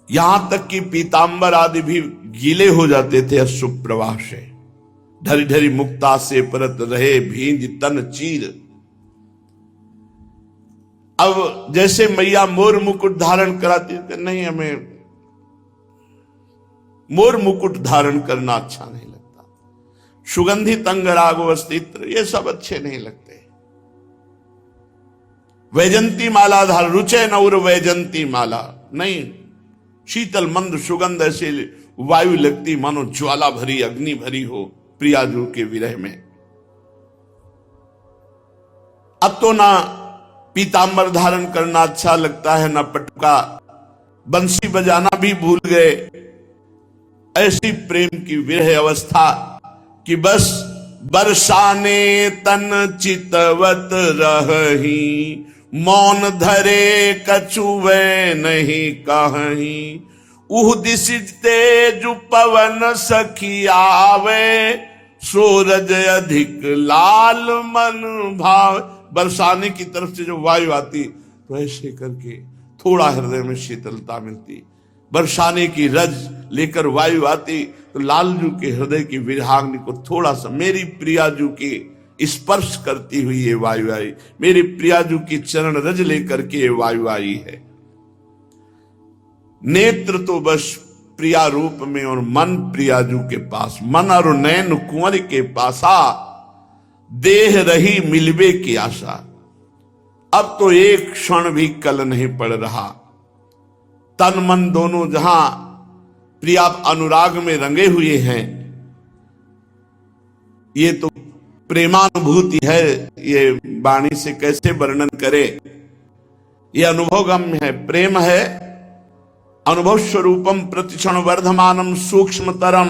यहां तक कि पीतांबर आदि भी गीले हो जाते थे अश्रु प्रवाह से। ढरी ढरी मुक्ता से परत रहे भींज तन चीर। अब जैसे मैया मोर मुकुट धारण कराती थी, नहीं हमें मोर मुकुट धारण करना अच्छा नहीं लगता, सुगंधित अंगराग वस्त्र ये सब अच्छे नहीं लगते। वैजंती माला धार रुचे नौर वैजंती माला, नहीं शीतल मंद सुगंध ऐसे वायु लगती मानो ज्वाला भरी अग्नि भरी हो प्रियाजू के विरह में। अब तो ना पीतांबर धारण करना अच्छा लगता है, ना पटका, बंसी बजाना भी भूल गए। ऐसी प्रेम की विरह अवस्था कि बस बरसाने तन चितवत रही, मौन धरे कछुवे नहीं कहीं। उह दिश तेज पवन सखी आवे, सूरज अधिक लाल मन भाव। बरसाने की तरफ से जो वायु आती तो ऐसे करके थोड़ा हृदय में शीतलता मिलती। बरसाने की रज लेकर वायु आती तो लालजू के हृदय की विरहाग्नि को थोड़ा सा, मेरी प्रियाजू की स्पर्श करती हुई ये वायु आई, मेरी प्रियाजू की चरण रज लेकर के ये वायु आई है। नेत्र तो बस प्रिया रूप में और मन प्रियाजू के पास, मन और नैन कुंवर के पासा, देह रही मिलबे की आशा। अब तो एक क्षण भी कल नहीं पड़ रहा, तन मन दोनों जहां प्रिया अनुराग में रंगे हुए हैं। ये तो प्रेमानुभूति है, ये वाणी से कैसे वर्णन करे। ये अनुभवगम्य है, प्रेम है। अनुभव स्वरूपम प्रतिक्षण वर्धमानम सूक्ष्मतरम,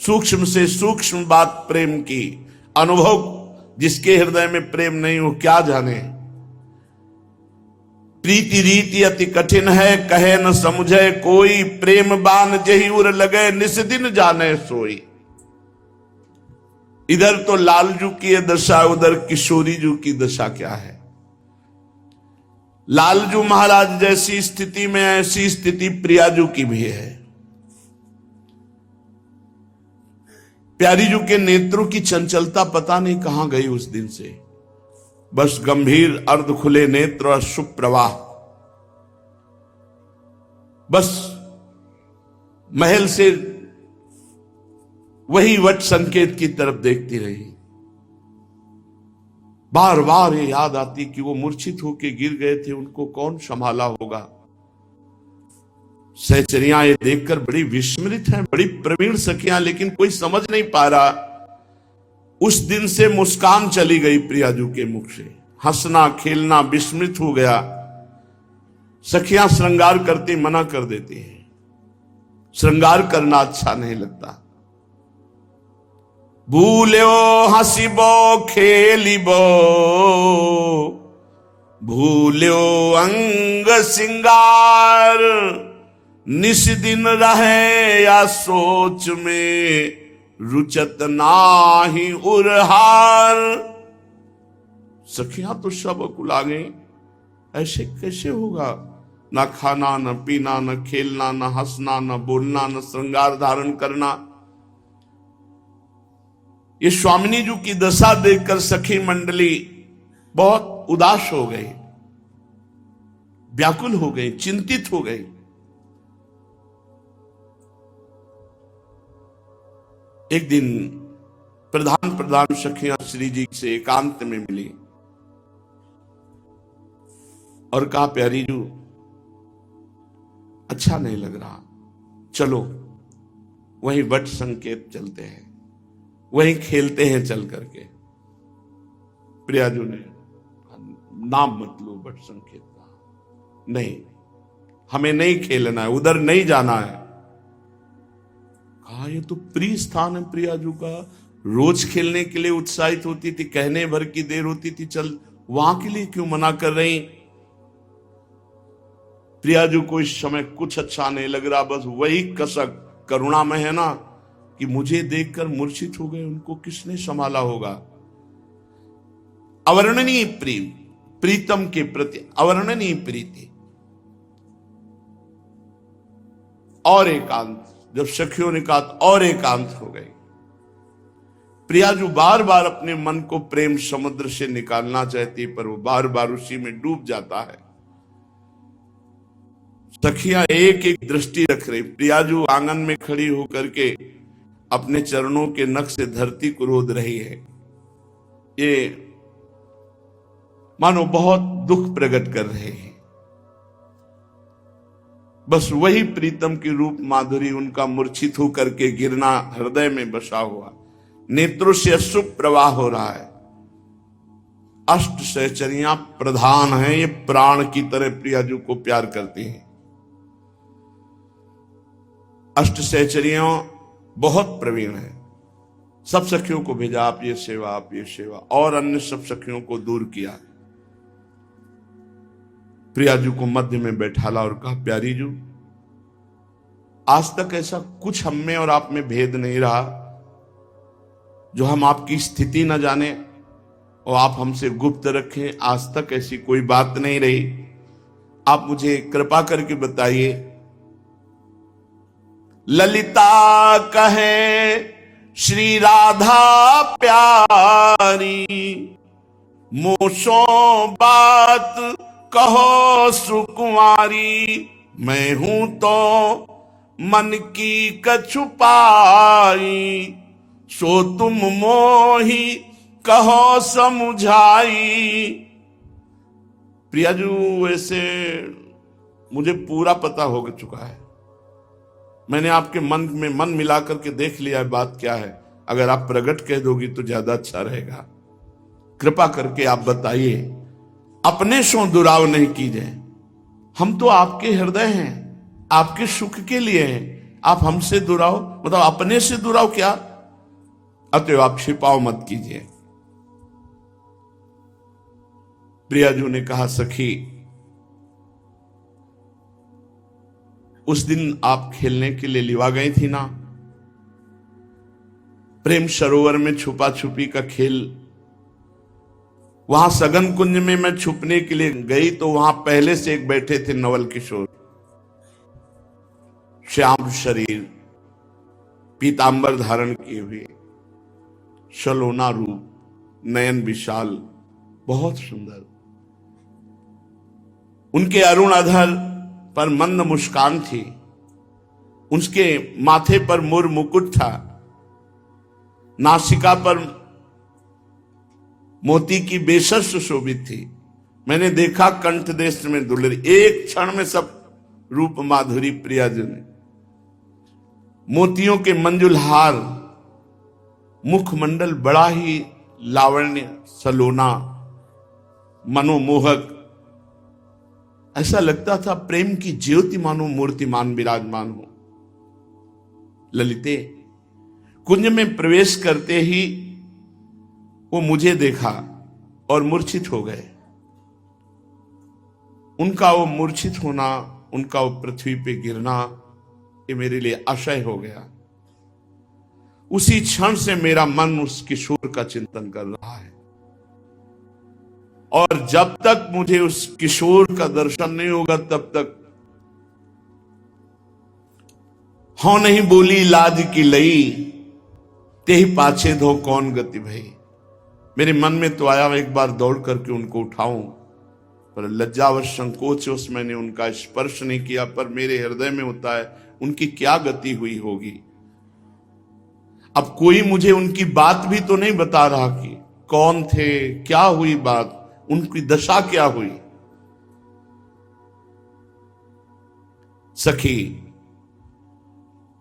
सूक्ष्म से सूक्ष्म बात प्रेम की। अनुभव जिसके हृदय में प्रेम नहीं हो क्या जाने। प्रीति रीति अति कठिन है, कहे न समझे कोई, प्रेम बान जही उर लगे निस दिन जाने सोई। इधर तो लालजू की दशा, उधर किशोरी जू की दशा क्या है। लालजू महाराज जैसी स्थिति में ऐसी स्थिति प्रियाजू की भी है। प्यारीजू के नेत्रों की चंचलता पता नहीं कहां गई उस दिन से। बस गंभीर अर्ध खुले नेत्र और सुप्रवाह। बस महल से वही वट संकेत की तरफ देखती रही। बार बार ये याद आती कि वो मूर्छित होके गिर गए थे, उनको कौन संभाला होगा। सहचरियां ये देखकर बड़ी विस्मित हैं, बड़ी प्रवीण सखियां, लेकिन कोई समझ नहीं पा रहा। उस दिन से मुस्कान चली गई प्रियाजू के मुख से, हंसना खेलना विस्मृत हो गया। सखियां श्रृंगार करती मना कर देती हैं, श्रृंगार करना अच्छा नहीं लगता। भूल्यो हंसिबो खेलिबो, भूल्यो अंग सिंगार, निस दिन रहे या सोच में, रुचत नाही उरहार। सखियां तो सब अकुला गई, ऐसे कैसे होगा? ना खाना न पीना न खेलना न हंसना न बोलना न श्रृंगार धारण करना। ये स्वामिनी जी की दशा देखकर सखी मंडली बहुत उदास हो गई, व्याकुल हो गई, चिंतित हो गई। एक दिन प्रधान सखियां श्री जी से एकांत में मिली और कहा, प्यारी जू अच्छा नहीं लग रहा, चलो वहीं वट संकेत चलते हैं, वहीं खेलते हैं चल करके। प्रियाजू ने, नाम मत लो वट संकेत का, नहीं हमें नहीं खेलना है, उधर नहीं जाना है। कहा, ये तो प्रिय स्थान है प्रियाजू का, रोज खेलने के लिए उत्साहित होती थी, कहने भर की देर होती थी, चल वहां के लिए क्यों मना कर रही? प्रियाजू को इस समय कुछ अच्छा नहीं लग रहा, बस वही कसक करुणा में है ना कि मुझे देखकर मूर्छित हो गए, उनको किसने संभाला होगा। अवर्णनीय प्रेम, प्रीतम के प्रति अवर्णनीय प्रीति और एकांत। जब सखियों ने कहा और एकांत हो गई। प्रियाजू बार बार अपने मन को प्रेम समुद्र से निकालना चाहती, पर वो बार बार उसी में डूब जाता है। सखियां एक एक दृष्टि रख रही। प्रियाजू आंगन में खड़ी होकर के अपने चरणों के नख से धरती को रोद रही है। ये मानो बहुत दुख प्रकट कर रहे हैं। बस वही प्रीतम की रूप माधुरी, उनका मूर्छित होकर के गिरना हृदय में बसा हुआ, नेत्रों से अश्रु प्रवाह हो रहा है। अष्ट सहचरियां प्रधान हैं, ये प्राण की तरह प्रियाजू को प्यार करती हैं। अष्ट सहचरियों बहुत प्रवीण है। सब सखियों को भेजा, आप ये सेवा, आप ये सेवा, और अन्य सब सखियों को दूर किया। प्रियाजू को मध्य में बैठाला और कहा, प्यारी जू, आज तक ऐसा कुछ हम में और आप में भेद नहीं रहा जो हम आपकी स्थिति न जाने और आप हमसे गुप्त रखें। आज तक ऐसी कोई बात नहीं रही। आप मुझे कृपा करके बताइए। ललिता कहे श्री राधा प्यारी, मोसो बात कहो सुकुमारी। मैं हूं तो मन की कछुपाई, सो तुम मोही कहो समझाई। प्रियाजू, वैसे मुझे पूरा पता हो चुका है, मैंने आपके मन में मन मिला करके देख लिया है बात क्या है। अगर आप प्रकट कह दोगी तो ज्यादा अच्छा रहेगा। कृपा करके आप बताइए, अपने सो दुराव नहीं कीजिए। हम तो आपके हृदय हैं, आपके सुख के लिए हैं। आप हमसे दुराव मतलब अपने से दुराव क्या? अतएव आप छिपाओ मत कीजिए। प्रियाजू ने कहा, सखी, उस दिन आप खेलने के लिए लिवा गई थी ना, प्रेम सरोवर में छुपा छुपी का खेल। वहां सगन कुंज में मैं छुपने के लिए गई तो वहां पहले से एक बैठे थे नवल किशोर, श्याम शरीर, पीतांबर धारण किए हुए, सलोना रूप, नयन विशाल, बहुत सुंदर। उनके अरुण अधर पर मंद मुस्कान थी, उसके माथे पर मोर मुकुट था, नासिका पर मोती की बेसर शोभित थी। मैंने देखा कंठ देश में दुलरी, एक क्षण में सब रूप माधुरी प्रिया जी ने। मोतियों के मंजुल हार, मुखमंडल बड़ा ही लावण्य सलोना, मनोमोहक, ऐसा लगता था प्रेम की ज्योति मानो मूर्तिमान विराजमान हो। ललिते, कुंज में प्रवेश करते ही वो मुझे देखा और मूर्छित हो गए। उनका वो मूर्छित होना, उनका वो पृथ्वी पे गिरना, ये मेरे लिए आशय हो गया। उसी क्षण से मेरा मन उस किशोर का चिंतन कर रहा है, और जब तक मुझे उस किशोर का दर्शन नहीं होगा तब तक हो नहीं बोली लाज की लई, तेहि पाछे धो कौन गति भई। मेरे मन में तो आया एक बार दौड़ करके उनको उठाऊं, पर लज्जावश संकोचवश मैंने उनका स्पर्श नहीं किया। पर मेरे हृदय में होता है उनकी क्या गति हुई होगी। अब कोई मुझे उनकी बात भी तो नहीं बता रहा कि कौन थे, क्या हुई बात, उनकी दशा क्या हुई। सखी,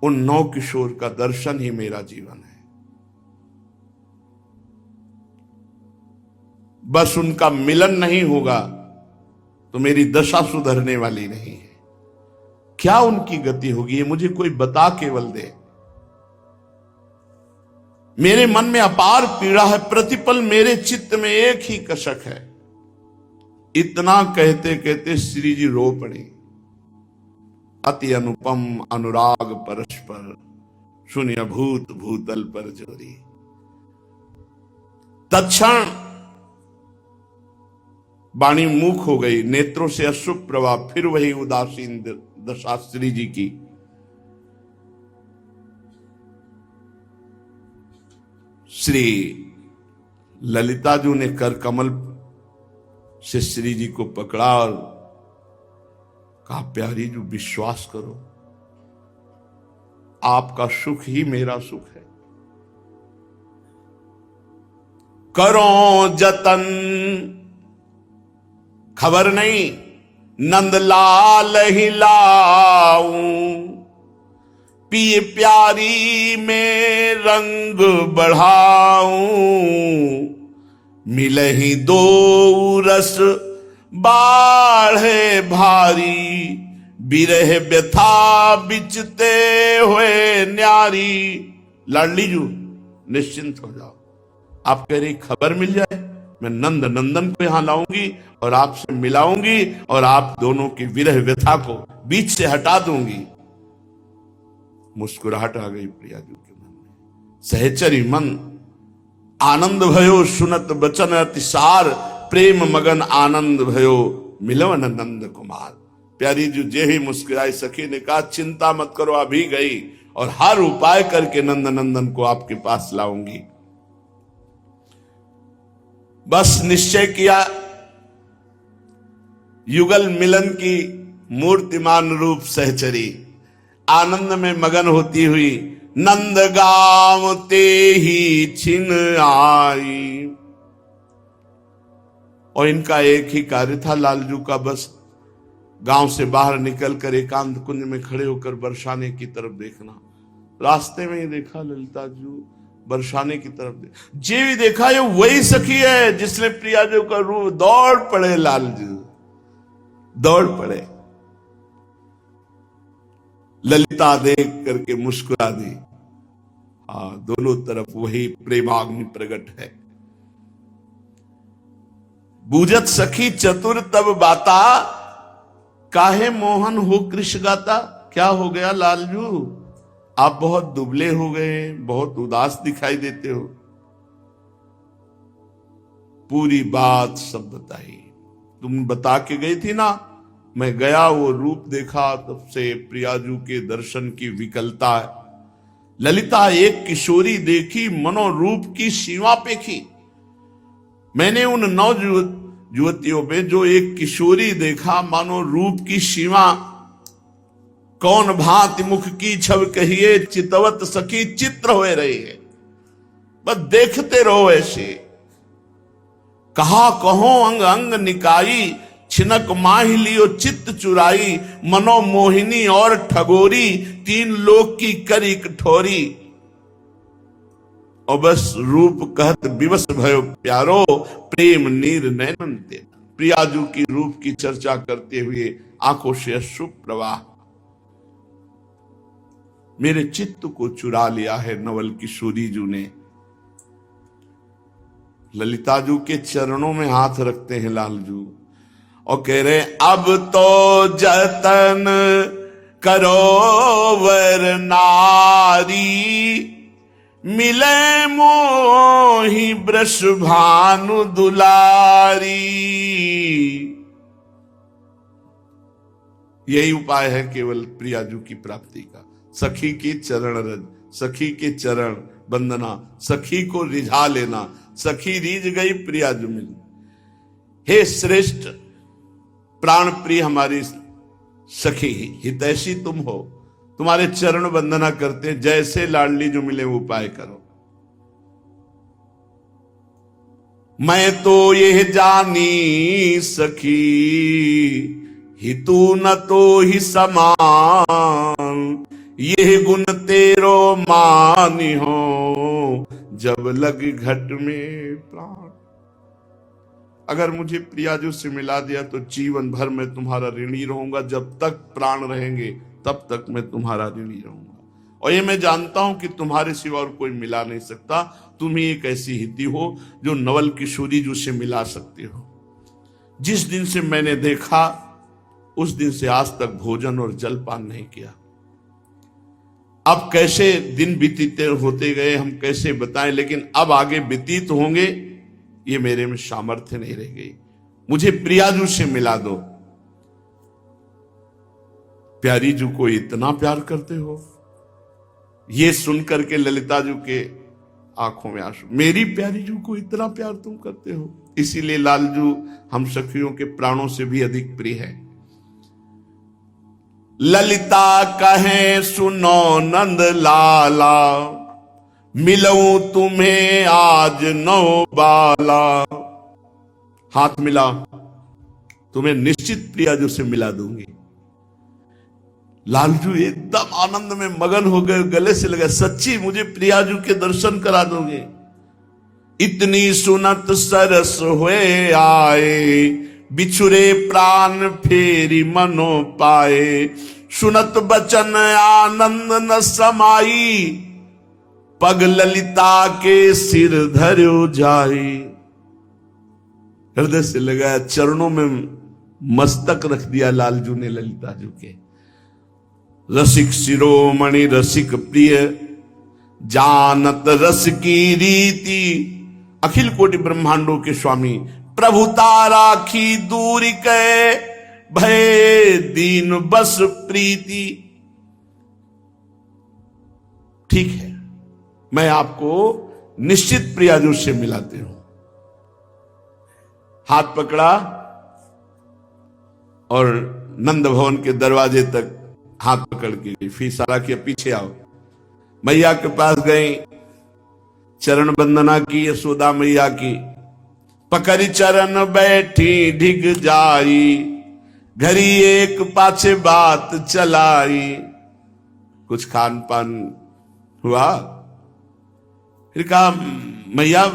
उन नौ किशोर का दर्शन ही मेरा जीवन है। बस उनका मिलन नहीं होगा तो मेरी दशा सुधरने वाली नहीं है। क्या उनकी गति होगी ये मुझे कोई बता केवल दे। मेरे मन में अपार पीड़ा है, प्रतिपल मेरे चित्त में एक ही कसक है। इतना कहते कहते श्री जी रो पड़े। अति अनुपम अनुराग परस्पर, शून्य भूत भूतल पर जोरी। तत्क्षण वाणी मूक हो गई, नेत्रों से अश्रु प्रवाह, फिर वही उदासीन दशा श्री जी की। श्री ललिता जी ने कर कमल से श्री जी को पकड़ा और कहा, प्यारी जी विश्वास करो, आपका सुख ही मेरा सुख है। करो जतन, खबर नहीं नंदलाल ही लाऊं, पिए प्यारी में रंग बढ़ाऊं, मिले ही दो रस बाढ़े भारी, बिरह व्यथा बिचते हुए न्यारी। लाडली जू निश्चिंत हो जाओ, आप कह रही खबर मिल जाए, मैं नंद नंदन को यहां लाऊंगी और आपसे मिलाऊंगी और आप दोनों की विरह व्यथा को बीच से हटा दूंगी। मुस्कुराहट आ गई प्रिया जी के मन में। सहचरी मन आनंद भयो सुनत बचन अतिसार, प्रेम मगन आनंद भयो मिलवन नंद कुमार। प्यारी जी जे ही मुस्कुराई, सखी ने कहा चिंता मत करो, अभी गई और हर उपाय करके नंद नंदन को आपके पास लाऊंगी। बस निश्चय किया, युगल मिलन की मूर्तिमान रूप सहचरी आनंद में मगन होती हुई नंद गांव ते ही छिन आई। और इनका एक ही कार्य था लालजू का, बस गांव से बाहर निकलकर एकांत कुंज में खड़े होकर बरसाने की तरफ देखना। रास्ते में ही देखा ललिता जी बरसाने की तरफ जे भी देखा ये वही सखी है जिसने प्रिया जी का रूप। दौड़ पड़े लालजू, दौड़ पड़े। ललिता देख करके मुस्कुरा दी। हाँ, दोनों तरफ वही प्रेमाग्नि प्रकट है। बूझत सखी चतुर तब बाता, काहे मोहन हो कृष्ण गाता। क्या हो गया लालजू, आप बहुत दुबले हो गए, बहुत उदास दिखाई देते हो। पूरी बात सब बताई। तुम बता के गई थी ना, मैं गया, वो रूप देखा, तब से प्रियाजू के दर्शन की विकलता है। ललिता एक किशोरी देखी, मनोरूप की सीमा पेखी। मैंने उन 9 युवतियों में जो एक किशोरी देखा, मानो रूप की सीमा। कौन भांति मुख की छव कहिए, चितवत सखी चित्र हो रही है। बस देखते रहो ऐसे। कहा कहो अंग अंग निकाई, छिनक माही लियो चित्त चुराई, मनो मोहिनी और ठगोरी, तीन लोक की करी कठोरी। और बस रूप कहत विवश भयो प्यारो, प्रेम नीर नैनन देना। प्रियाजू की रूप की चर्चा करते हुए आंखों से अश्रु प्रवाह। मेरे चित्त को चुरा लिया है नवल किशोरी जू ने। ललिताजू के चरणों में हाथ रखते हैं लालजू और कह रहे अब तो जतन करो वर नारी, मिले मोहि वृष भानु दुलारी। यही उपाय है केवल प्रियाजू की प्राप्ति का। सखी की चरण रज, सखी के चरण वंदना, सखी को रिझा लेना। सखी रीझ गई प्रियाजू मिल। हे श्रेष्ठ प्राण प्रिय हमारी सखी, हितैषी तुम हो, तुम्हारे चरण वंदना करते हैं। जैसे लाडली जो मिले वो उपाय करो। मैं तो यह जानी सखी, हितू न तो ही समान, यह गुण तेरो मानी हो, जब लग घट में प्राण। अगर मुझे प्रियाजू से मिला दिया तो जीवन भर मैं तुम्हारा ऋणी रहूंगा। जब तक प्राण रहेंगे तब तक मैं तुम्हारा ऋणी रहूंगा। और ये मैं जानता हूं कि तुम्हारे सिवा और कोई मिला नहीं सकता। तुम ही एक ऐसी हिती हो जो नवल किशोरी जू से मिला सकते हो। जिस दिन से मैंने देखा उस दिन से आज तक भोजन और जलपान नहीं किया। अब कैसे दिन बीतते होते गए हम कैसे बताएं, लेकिन अब आगे व्यतीत होंगे ये मेरे में सामर्थ्य नहीं रह गई। मुझे प्रियाजू से मिला दो। प्यारी जू को इतना प्यार करते हो, ये सुनकर के ललिताजू के आंखों में आंसू। मेरी प्यारी जू को इतना प्यार तुम करते हो, इसीलिए लालजू हम सखियों के प्राणों से भी अधिक प्रिय है। ललिता कहे सुनो नंद लाला, मिलऊं तुम्हें आज नौ बाला। हाथ मिला, तुम्हें निश्चित प्रियाजू से मिला दूंगी। लालजू एकदम आनंद में मगन हो गए, गले से लगा सच्ची मुझे प्रियाजू के दर्शन करा दोगे। इतनी सुनत सरस हुए आए, बिछुरे प्राण फेरी मनो पाए। सुनत बचन आनंद न समाई, पग ललिता के सिर धर्यो जाई। हृदय से लगाया, चरणों में मस्तक रख दिया लालजू ने ललिताजू के। रसिक शिरोमणि रसिक प्रिय, जानत रस की रीति। अखिल कोटि ब्रह्मांडों के स्वामी, प्रभुता राखी दूरी के, भय दीन बस प्रीति। ठीक है, मैं आपको निश्चित प्रियाजू से मिलाती हूं। हाथ पकड़ा और नंद भवन के दरवाजे तक हाथ पकड़ के फिर इशारा किया पीछे आओ। मैया के पास गई, चरण वंदना की यशोदा मैया की। पकड़ी चरण बैठी ढिग जाई, घरी एक पाछे बात चलाई। कुछ खान पान हुआ, फिर कहा मैया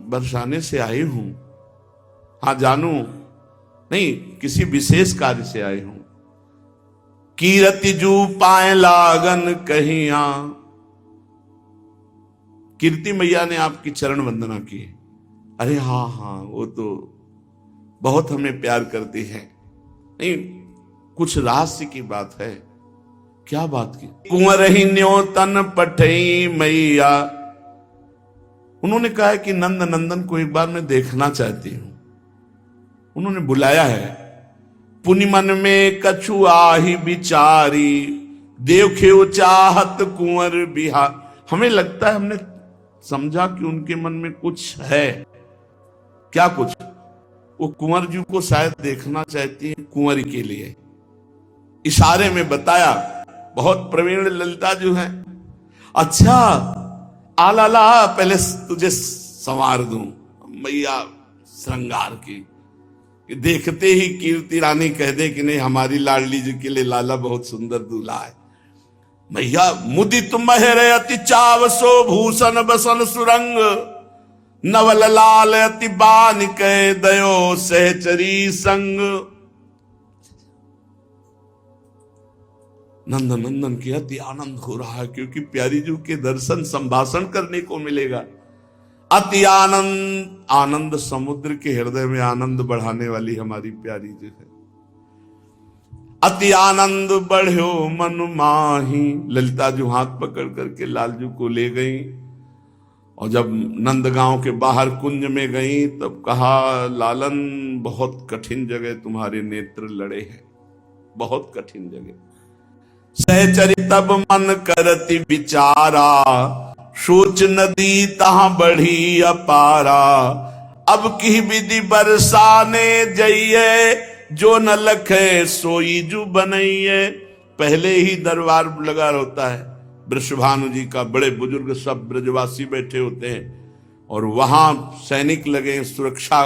बरसाने से आई हूं। हाँ जानू, नहीं किसी विशेष कार्य से आई हूं। कीरति जू पाए लागन कहिया। कीर्ति मैया ने आपकी चरण वंदना की। अरे हाँ हाँ, वो तो बहुत हमें प्यार करती है। नहीं, कुछ रहस्य की बात है। क्या बात की? कुंवर ही न्योतन पठई मैया। उन्होंने कहा है कि नंद नंदन को एक बार मैं देखना चाहती हूं। उन्होंने बुलाया है। पुनि मन में कछु आही बिचारी, देखे चाहत कुंवर बिहार। हमें लगता है हमने समझा कि उनके मन में कुछ है। क्या कुछ? वो कुंवर जी को शायद देखना चाहती है कुंवर के लिए। इशारे में बताया। बहुत प्रवीण ललिता जो है। अच्छा, आलाला पहले तुझे संवार दूं मैया श्रृंगार की, कि देखते ही कीर्ति रानी कह दे कि नहीं हमारी लाडली जी के लिए लाला बहुत सुंदर दूल्हा है। मैया मुदित महर अति चावसो भूषण बसन सुरंग, नवल लाल अति बान कह दयो सहचरी संग। नंद नंदन की अति आनंद हो रहा है क्योंकि प्यारी जी के दर्शन संभाषण करने को मिलेगा। अति आनंद, आनंद समुद्र के हृदय में आनंद बढ़ाने वाली हमारी प्यारी जी है। अति आनंद बढ़्यो मन माही, ललिता जी हाथ पकड़ करके लालजू को ले गई और जब नंदगांव के बाहर कुंज में गई तब कहा लालन बहुत कठिन जगह तुम्हारे नेत्र लड़े हैं, बहुत कठिन जगह। सहचरी तब मन करती विचारा, सोच नदी तहां बढ़ी अपारा। अब की विधि बरसाने जइए, जो न लखे सोई जू बनइए। पहले ही दरबार लगा होता है वृषभानु जी का, बड़े बुजुर्ग सब ब्रजवासी बैठे होते हैं और वहां सैनिक लगे, सुरक्षा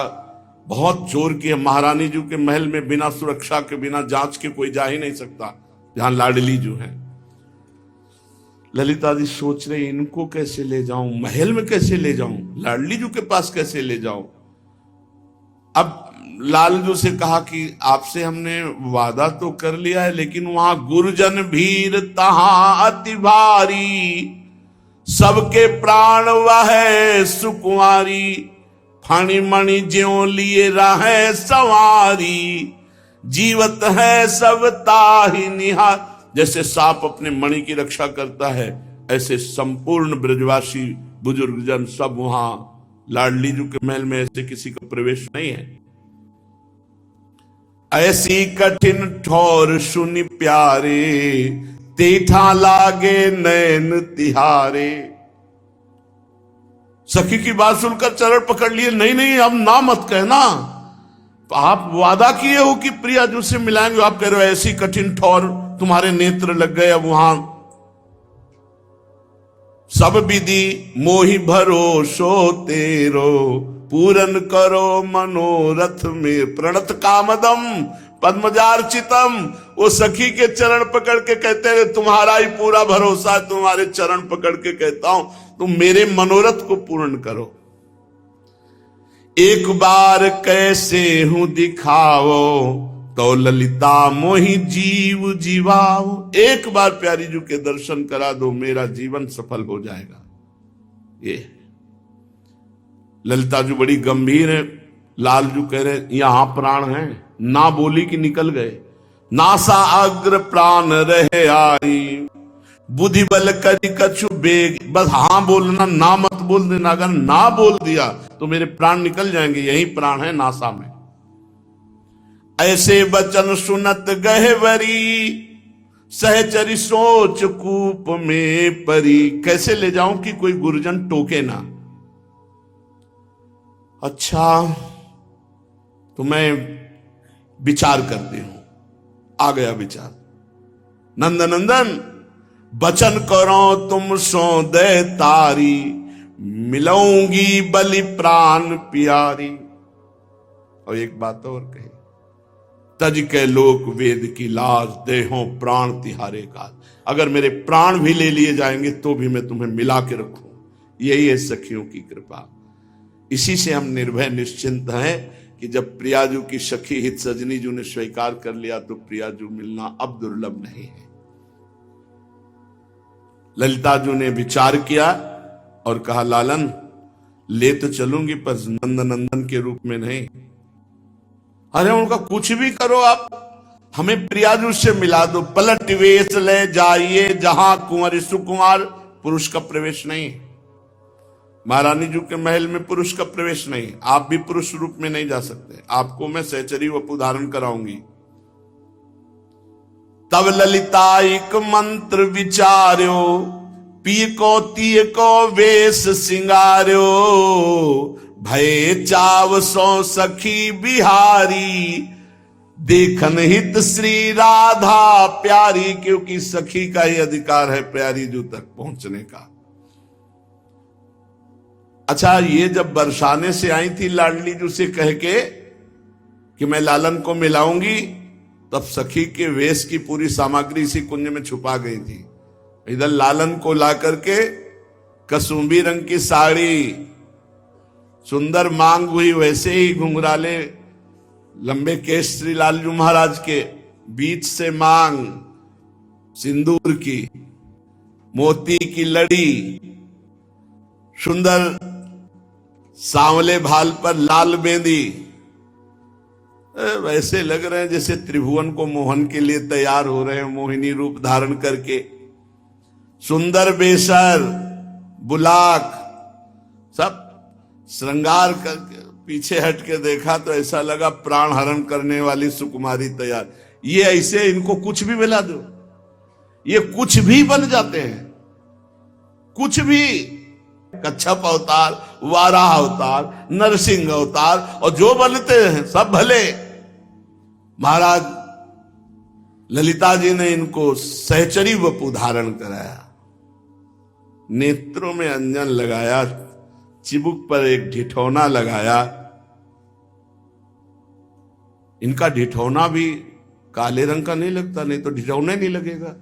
बहुत जोर की है। महारानी जी के महल में बिना सुरक्षा के, बिना जांच के कोई जा ही नहीं सकता, जहां लाडली जो है। ललिता जी सोच रहे इनको कैसे ले जाऊं, महल में कैसे ले जाऊं, लाडली जी के पास कैसे ले जाऊं। अब लालजू से कहा कि आपसे हमने वादा तो कर लिया है, लेकिन वहां गुरुजन भीर तहां अति भारी, सबके प्राण वह सुकुमारी। फाणी मणि ज्यों लिए राहे सवारी, जीवत है सब ताहि निहार। जैसे सांप अपने मणि की रक्षा करता है, ऐसे संपूर्ण ब्रजवासी बुजुर्गजन सब वहां लाडली जी के महल में, ऐसे किसी का प्रवेश नहीं है। ऐसी कठिन ठोर सुनि प्यारे, तेठा लागे नैन तिहारे। सखी की बात सुनकर चरण पकड़ लिए, नहीं नहीं अब ना मत कहना, आप वादा किए हो कि प्रिया जी से मिलाएंगे, आप कह रहे हो ऐसी कठिन ठोर तुम्हारे नेत्र लग गए। अब वहां सब विधि मोहि भरोसो तेरो, पूरन करो मनोरथ में प्रणत कामदम पद्मजार्चितम। वो सखी के चरण पकड़ के कहते हैं तुम्हारा ही पूरा भरोसा, तुम्हारे चरण पकड़ के कहता हूं तुम मेरे मनोरथ को पूर्ण करो। एक बार कैसे हूं दिखाओ, तो ललिता मोहि जीव जीवाओ। एक बार प्यारी जी के दर्शन करा दो, मेरा जीवन सफल हो जाएगा। ये ललिता जी बड़ी गंभीर है। लालजू कह रहे यहां प्राण है, ना बोली कि निकल गए। नासा अग्र प्राण रहे आई, बुद्धि बल करी कछु बेग। बस हाँ बोलना, ना मत बोल देना। अगर ना बोल दिया तो मेरे प्राण निकल जाएंगे, यही प्राण है नासा में। ऐसे बचन सुनत गहवरी, सहचरी सोच कूप में परी। कैसे ले जाऊं कि कोई गुरुजन टोके ना। अच्छा तो मैं विचार करती हूं। आ गया विचार। नंदनंदन बचन करो तुम सो दे तारी, मिलूंगी बलि प्राण प्यारी। और एक बात और कही, तज के लोक वेद की लाज, देहो प्राण तिहारे का। अगर मेरे प्राण भी ले लिए जाएंगे तो भी मैं तुम्हें मिला के रखूं। यही है सखियों की कृपा। इसी से हम निर्भय निश्चिंत हैं कि जब प्रियाजू की सखी हित सजनी जू ने स्वीकार कर लिया तो प्रियाजू मिलना अब दुर्लभ नहीं है। ललिता जू ने विचार किया और कहा लालन ले तो चलूंगी पर नंदनंदन के रूप में नहीं। अरे उनका कुछ भी करो आप, हमें प्रियाजू से मिला दो। पलट वेश ले जाइए जहां कुंवर सुकुमार। पुरुष का प्रवेश नहीं, महारानी जी के महल में पुरुष का प्रवेश नहीं। आप भी पुरुष रूप में नहीं जा सकते, आपको मैं सहचरी वपु धारण कराऊंगी। तब ललिता एक मंत्र विचार्यो, पी को तीय को वेश सिंगार्यो। भय चाव सो सखी बिहारी, देखन हित श्री राधा प्यारी। क्योंकि सखी का ही अधिकार है प्यारी जू तक पहुंचने का। अच्छा, ये जब बरसाने से आई थी लाडली जी से कह के कि मैं लालन को मिलाऊंगी, तब सखी के वेश की पूरी सामग्री इसी कुंज में छुपा गई थी। इधर लालन को ला करके कसूंबी रंग की साड़ी, सुंदर मांग हुई, वैसे ही घुंघराले लंबे केश श्री लालजू महाराज के, बीच से मांग सिंदूर की, मोती की लड़ी, सुंदर सांवले भाल पर लाल मेहंदी, वैसे लग रहे हैं जैसे त्रिभुवन को मोहन के लिए तैयार हो रहे हैं, मोहिनी रूप धारण करके। सुंदर बेसर, बुलाक, सब श्रृंगार करके पीछे हट के देखा तो ऐसा लगा प्राण हरण करने वाली सुकुमारी तैयार। ये ऐसे इनको कुछ भी मिला दो, ये कुछ भी बन जाते हैं, कुछ भी। कच्छप अवतार, वाराह अवतार, नरसिंह अवतार, और जो बनते हैं सब भले। महाराज ललिता जी ने इनको सहचरी वपु धारण कराया, नेत्रों में अंजन लगाया, चिबुक पर एक ढिठौना लगाया। इनका ढिठौना भी काले रंग का नहीं लगता, नहीं तो ढिठौना नहीं लगेगा।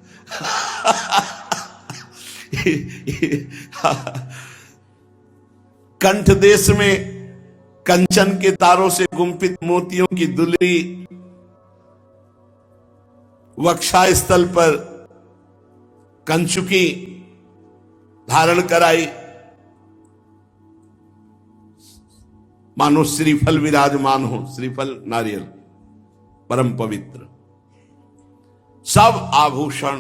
कंठ देश में कंचन के तारों से गुंफित मोतियों की दुलरी, वक्षा स्थल पर कंचुकी धारण कराई, मानो श्रीफल विराजमान हो, श्रीफल नारियल परम पवित्र, सब आभूषण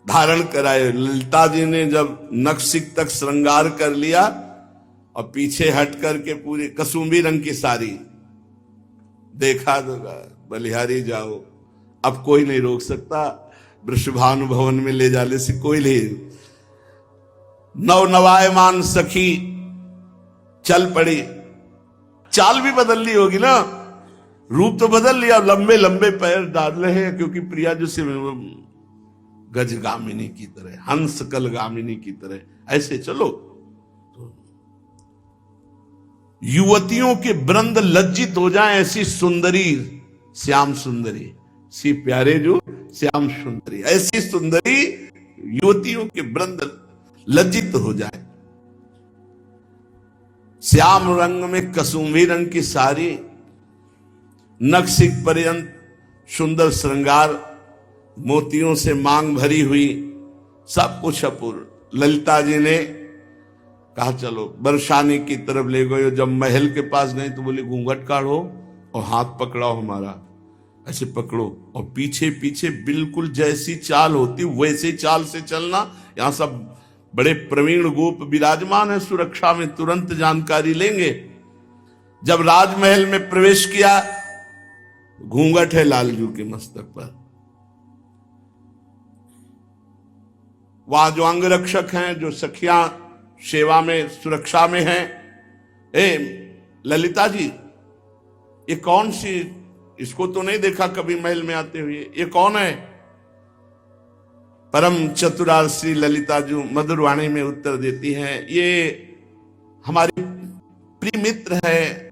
धारण कराए। ललिता जी ने जब नखशिख तक श्रृंगार कर लिया और पीछे हट करके पूरी कसूंबी रंग की साड़ी, देखा तो बलिहारी जाओ, अब कोई नहीं रोक सकता, वृषभानु भवन में ले जाने से कोई नहीं। नवनवायमान सखी चल पड़ी, चाल भी बदल ली होगी ना, रूप तो बदल लिया, लंबे लंबे पैर डाल रहे हैं, क्योंकि प्रिया जो से गजगामिनी की तरह, हंस कल गामिनी की तरह ऐसे चलो। युवतियों के वृंद लज्जित हो जाएं, ऐसी सुंदरी, श्याम सुंदरी, सी प्यारे जो श्याम सुंदरी, ऐसी सुंदरी युवतियों के वृंद लज्जित हो जाए। श्याम रंग में कसूंभी रंग की साड़ी, नखशिख पर्यंत सुंदर श्रृंगार, मोतियों से मांग भरी हुई, सब कुछ अपूर्व। ललिता जी ने कहा चलो बरसाने की तरफ ले गए। जब महल के पास गए तो बोले घूंघट काढ़ो और हाथ पकड़ाओ हमारा, ऐसे पकड़ो, और पीछे पीछे बिल्कुल जैसी चाल होती वैसे चाल से चलना। यहां सब बड़े प्रवीण गोप विराजमान है सुरक्षा में, तुरंत जानकारी लेंगे। जब राजमहल में प्रवेश किया, घूंघट है लालजू के मस्तक पर। वहां जो अंग रक्षक हैं, जो सखियां सेवा में सुरक्षा में हैं, ललिता जी ये कौन सी, इसको तो नहीं देखा कभी महल में आते हुए, ये कौन है? परम चतुरार श्री ललिता जी मधुर वाणी में उत्तर देती हैं, ये हमारी प्रिय मित्र है,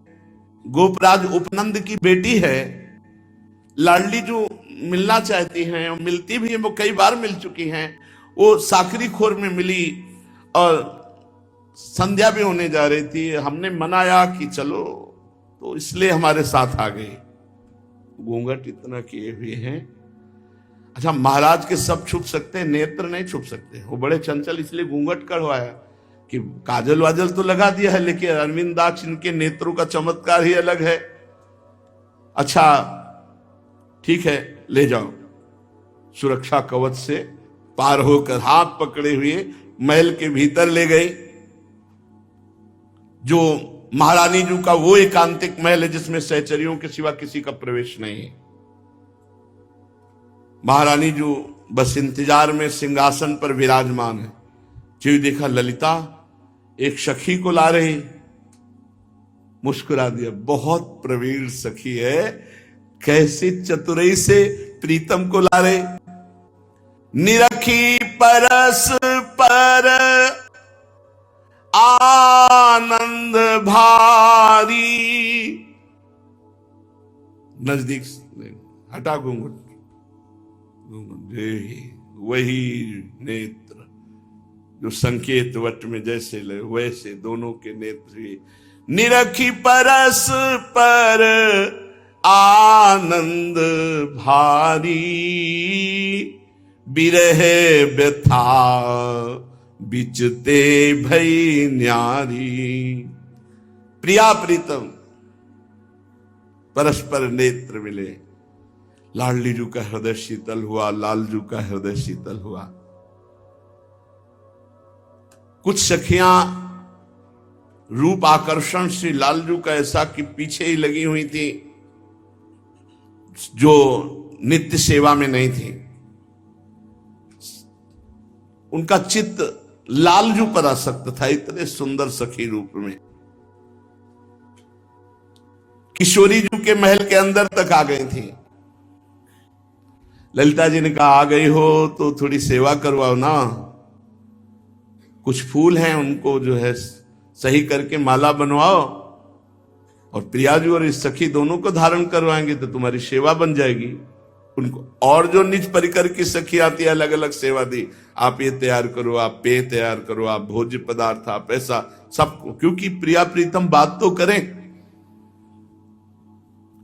गोपराज उपनंद की बेटी है। लाडली जो मिलना चाहती हैं और मिलती भी है, वो कई बार मिल चुकी हैं। वो साकरी खोर में मिली और संध्या भी होने जा रही थी, हमने मनाया कि चलो, तो इसलिए हमारे साथ आ गई। घूंघट इतना किए हुए हैं। अच्छा, महाराज के सब छुप सकते हैं, नेत्र नहीं छुप सकते, वो बड़े चंचल, इसलिए घूंघट करवाया कि काजल वाजल तो लगा दिया है, लेकिन अरविंदाक्ष इनके नेत्रों का चमत्कार ही अलग है। अच्छा ठीक है, ले जाओ। सुरक्षा कवच से पार होकर हाथ पकड़े हुए महल के भीतर ले गई, जो महारानी जी का वो एकांतिक महल है जिसमें सहचरियों के सिवा किसी का प्रवेश नहीं है। महारानी जी बस इंतजार में सिंहासन पर विराजमान है। जो देखा ललिता एक सखी को ला रही, मुस्कुरा दिया, बहुत प्रवीण सखी है, कैसी चतुराई से प्रीतम को ला रहे। निरखी परस पर आनंद भारी। नजदीक हटा घूंघट, वही नेत्र जो संकेत वट में जैसे लगे वैसे दोनों के नेत्र निरखी परस पर आनंद भारी। बिरह व्यथा बिचते भई न्यारी। प्रिया प्रीतम परस्पर नेत्र मिले, लाडली जू का हृदय शीतल हुआ, लालजू का हृदय शीतल हुआ। कुछ सखियां रूप आकर्षण से लालजू का ऐसा कि पीछे ही लगी हुई थी, जो नित्य सेवा में नहीं थी। उनका चित्त लालजू पर आसक्त था, इतने सुंदर सखी रूप में। किशोरी जू के महल के अंदर तक आ गई थी। ललिता जी ने कहा आ गई हो तो थोड़ी सेवा करवाओ ना, कुछ फूल हैं उनको जो है सही करके माला बनवाओ, और प्रियाजू और इस सखी दोनों को धारण करवाएंगे तो तुम्हारी सेवा बन जाएगी। उनको और जो निज परिकर की सखी आती है अलग अलग सेवा दी, आप ये तैयार करो, आप पेय तैयार करो, आप भोज्य पदार्थ, आप ऐसा सबको, क्योंकि प्रिया प्रीतम बात तो करें।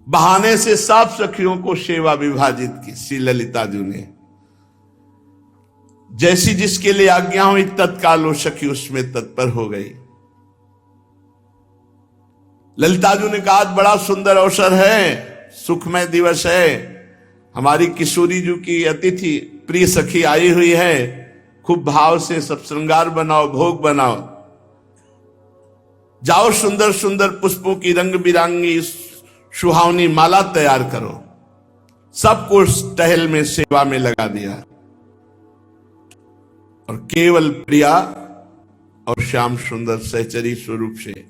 बहाने से सब सखियों को सेवा विभाजित की श्री ललिता जी ने। जैसी जिसके लिए आज्ञा हुई तत्काल वो सखी उसमें तत्पर हो गई। ललिता जी ने कहा आज बड़ा सुंदर अवसर है, सुखमय दिवस है, हमारी किशोरी जी की अतिथि प्रिय सखी आई हुई है, खूब भाव से सब श्रृंगार बनाओ, भोग बनाओ, जाओ सुंदर सुंदर पुष्पों की रंग बिरंगी सुहावनी माला तैयार करो। सबको टहल में सेवा में लगा दिया, और केवल प्रिया और श्याम सुंदर सहचरी स्वरूप से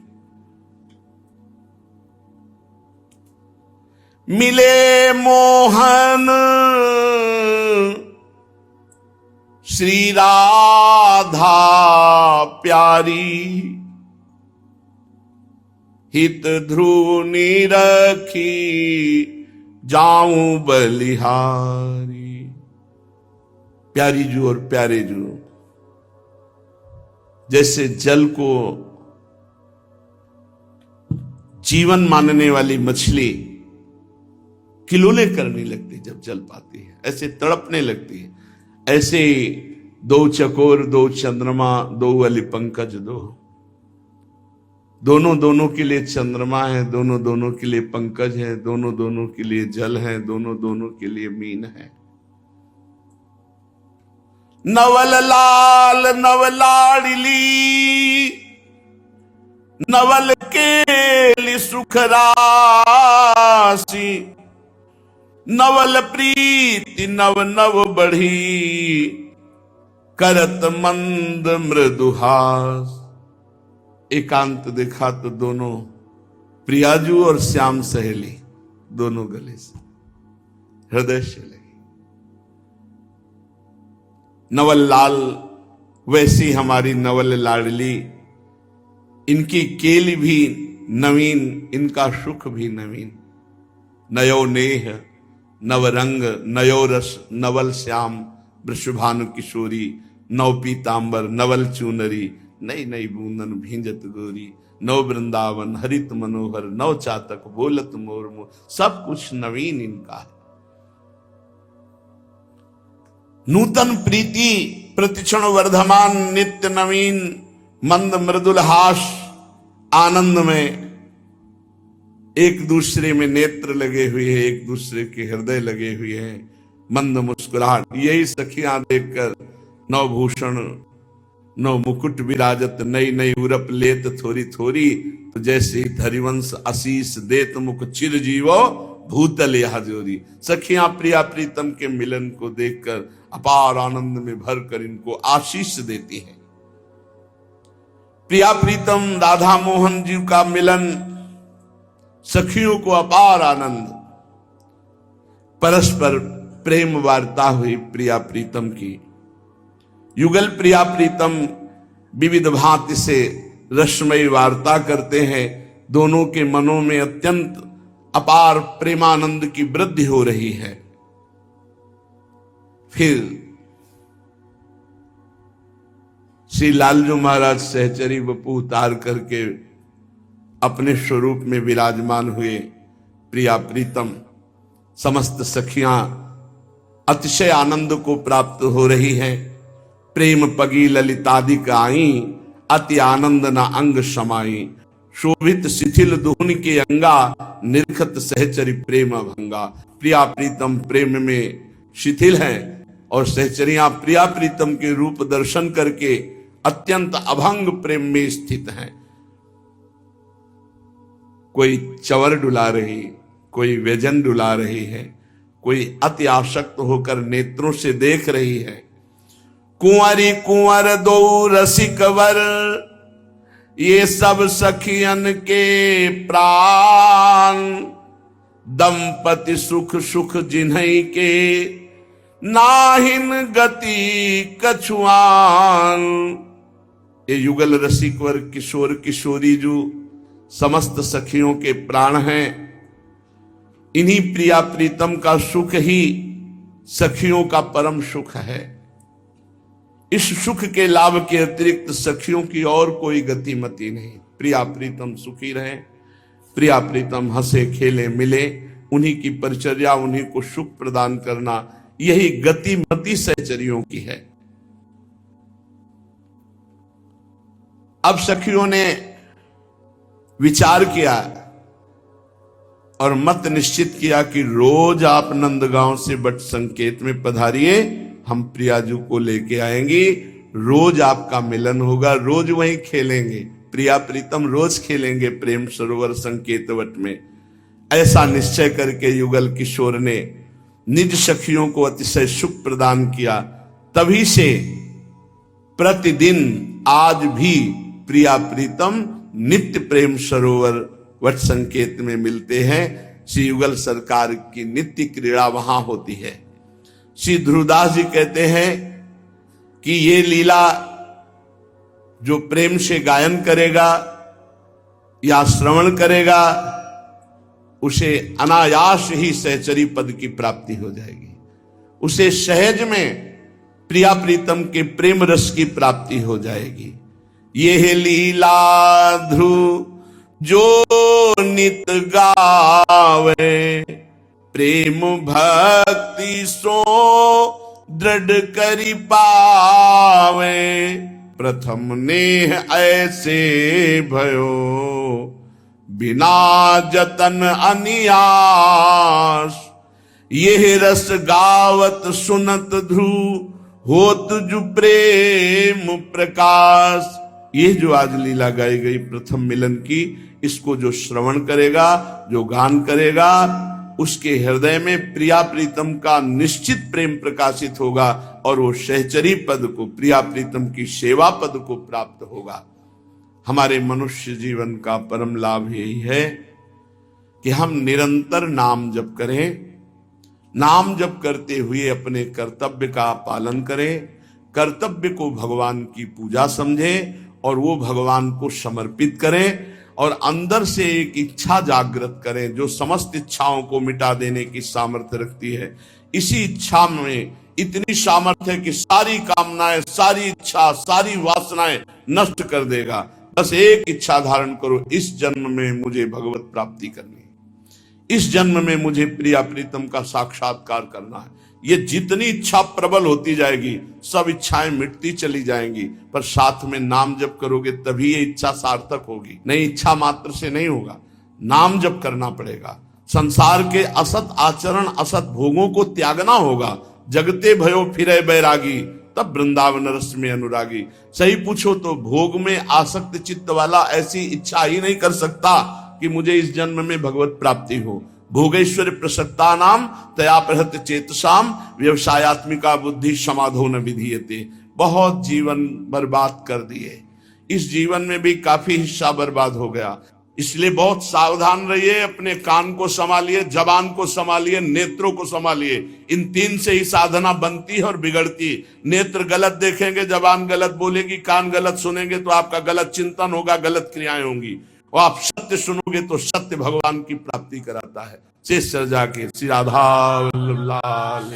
मिले मोहन श्री राधा प्यारी। हित ध्रुनि रखी जाऊं बलिहारी। प्यारी जू और प्यारे जू जैसे जल को जीवन मानने वाली मछली किलोले करने लगती जब जल पाती है, ऐसे तड़पने लगती है। ऐसे दो चकोर, दो चंद्रमा, दो वाली पंकज दो, दोनों दोनों के लिए चंद्रमा है, दोनों दोनों के लिए पंकज है, दोनों दोनों के लिए जल है, दोनों दोनों के लिए मीन है। नवल लाल नवलाड़ली नवल केली सुख राशि। नवल प्रीति नव नव बढ़ी करत मंद मृदुहास। एकांत देखा तो दोनों प्रियाजू और श्याम सहेली दोनों गले से हृदय से लगी। नवल लाल वैसी हमारी नवल लाडली, इनकी केली भी नवीन, इनका सुख भी नवीन। नयो नेह नवरंग नयो रस नवल श्याम वृषभानु किशोरी। नव पीतांबर नवल चूनरी नई नई बूंदन भींजत गोरी। नव वृंदावन हरित मनोहर नव चातक बोलत मोरमो। सब कुछ नवीन इनका है। नूतन प्रीति प्रतिक्षण वर्धमान नित्य नवीन मंद मृदुल हास। आनंद में एक दूसरे में नेत्र लगे हुए हैं, एक दूसरे के हृदय लगे हुए हैं, मंद मुस्कुराहट। यही सखियां देखकर नवभूषण नव मुकुट विराजत नई नई उरप लेत थोरी थोरी। तो जैसे ही हरिवंश आशीष देत मुख चिर जीवो भूतल यह जोरी। सखियां प्रिया प्रीतम के मिलन को देखकर अपार आनंद में भरकर इनको आशीष देती हैं। प्रिया प्रीतम राधा मोहन जी का मिलन सखियों को अपार आनंद। परस्पर प्रेम वार्ता हुई प्रिया प्रीतम की। युगल प्रिया प्रीतम विविध भांति से रसमयी वार्ता करते हैं। दोनों के मनों में अत्यंत अपार प्रेमानंद की वृद्धि हो रही है। फिर श्री लालजू महाराज सहचरी वपु उतार करके अपने स्वरूप में विराजमान हुए। प्रिया प्रीतम समस्त सखियां अतिशय आनंद को प्राप्त हो रही हैं। प्रेम पगी ललितादिक आई, अति आनंद न अंग समाई। शोभित शिथिल दुहन के अंगा, निर्खत सहचरी प्रेम भंगा। प्रिया प्रीतम प्रेम में शिथिल हैं और सहचरियां प्रिया प्रीतम के रूप दर्शन करके अत्यंत अभंग प्रेम में स्थित हैं। कोई चवर डुला रही, कोई व्यजन डुला रही है, कोई अति आसक्त होकर नेत्रों से देख रही है। कुंवरी कुंवर दो रसिक वर, ये सब सखियन के प्राण। दंपति सुख सुख जिन्हई के, नाहिन गति कछुआन। ये युगल रसिक वर किशोर किशोरी जो समस्त सखियों के प्राण हैं, इन्हीं प्रिया प्रीतम का सुख ही सखियों का परम सुख है। इस सुख के लाभ के अतिरिक्त सखियों की और कोई गतिमति नहीं। प्रिया प्रीतम सुखी रहे, प्रिया प्रीतम हंसे खेले मिले, उन्हीं की परिचर्या, उन्हीं को सुख प्रदान करना, यही गतिमति सहचरियों की है। अब सखियों ने विचार किया और मत निश्चित किया कि रोज आप नंदगांव से बट संकेत में पधारिए, हम प्रियाजू को लेके आएंगे, रोज आपका मिलन होगा, रोज वहीं खेलेंगे। प्रिया प्रीतम रोज खेलेंगे प्रेम सरोवर संकेत वट में। ऐसा निश्चय करके युगल किशोर ने निज सखियों को अतिशय सुख प्रदान किया। तभी से प्रतिदिन आज भी प्रिया प्रीतम नित्य प्रेम सरोवर वट संकेत में मिलते हैं। श्री युगल सरकार की नित्य क्रीड़ा वहां होती है। श्री ध्रुवदास जी कहते हैं कि ये लीला जो प्रेम से गायन करेगा या श्रवण करेगा, उसे अनायास ही सहचरी पद की प्राप्ति हो जाएगी। उसे सहज में प्रिया प्रीतम के प्रेम रस की प्राप्ति हो जाएगी। ये लीला ध्रुव जो नित गावे, प्रेम भक्ति सो दृढ़ करी पावे। प्रथम नेह ऐसे भयो, बिना जतन अनियास। यह रस गावत सुनत ध्रुव, होत जु प्रेम प्रकाश। ये जो आज लीला गाई गई प्रथम मिलन की, इसको जो श्रवण करेगा, जो गान करेगा, उसके हृदय में प्रिया प्रीतम का निश्चित प्रेम प्रकाशित होगा और वो सहचरी पद को, प्रिया प्रीतम की सेवा पद को प्राप्त होगा। हमारे मनुष्य जीवन का परम लाभ यही है कि हम निरंतर नाम जप करें, नाम जप करते हुए अपने कर्तव्य का पालन करें, कर्तव्य को भगवान की पूजा समझें और वो भगवान को समर्पित करें और अंदर से एक इच्छा जागृत करें जो समस्त इच्छाओं को मिटा देने की सामर्थ्य रखती है। इसी इच्छा में इतनी सामर्थ्य है कि सारी कामनाएं, सारी इच्छा, सारी वासनाएं नष्ट कर देगा। बस एक इच्छा धारण करो, इस जन्म में मुझे भगवत प्राप्ति करनी है, इस जन्म में मुझे प्रिया प्रीतम का साक्षात्कार करना है। ये जितनी इच्छा प्रबल होती जाएगी, सब इच्छाएं मिटती चली जाएंगी, पर साथ में नाम जप करोगे तभी ये इच्छा सार्थक होगी। नहीं, इच्छा मात्र से नहीं होगा, नाम जप करना पड़ेगा। संसार के असत आचरण, असत भोगों को त्यागना होगा। जगते भयो फिरे बैरागी, तब वृंदावन रस में अनुरागी। सही पूछो तो भोग में आसक्त चित्त वाला ऐसी इच्छा ही नहीं कर सकता कि मुझे इस जन्म में भगवत प्राप्ति हो। भोगेश्वर प्रसक्ता नाम तया प्रहत चेतसाम, व्यवसायत्मिका बुद्धि समाधो न विधीयते। बहुत जीवन बर्बाद कर दिए, इस जीवन में भी काफी हिस्सा बर्बाद हो गया। इसलिए बहुत सावधान रहिए, अपने कान को संभालिए, जबान को संभालिए, नेत्रों को संभालिए। इन तीन से ही साधना बनती है और बिगड़ती। नेत्र गलत देखेंगे, जबान गलत बोलेगी, कान गलत सुनेंगे तो आपका गलत चिंतन होगा, गलत क्रियाएं होंगी। और आप सत्य सुनोगे तो सत्य भगवान की प्राप्ति कराता है। शेष चर्चा के श्री राधा वल्लभ लाल।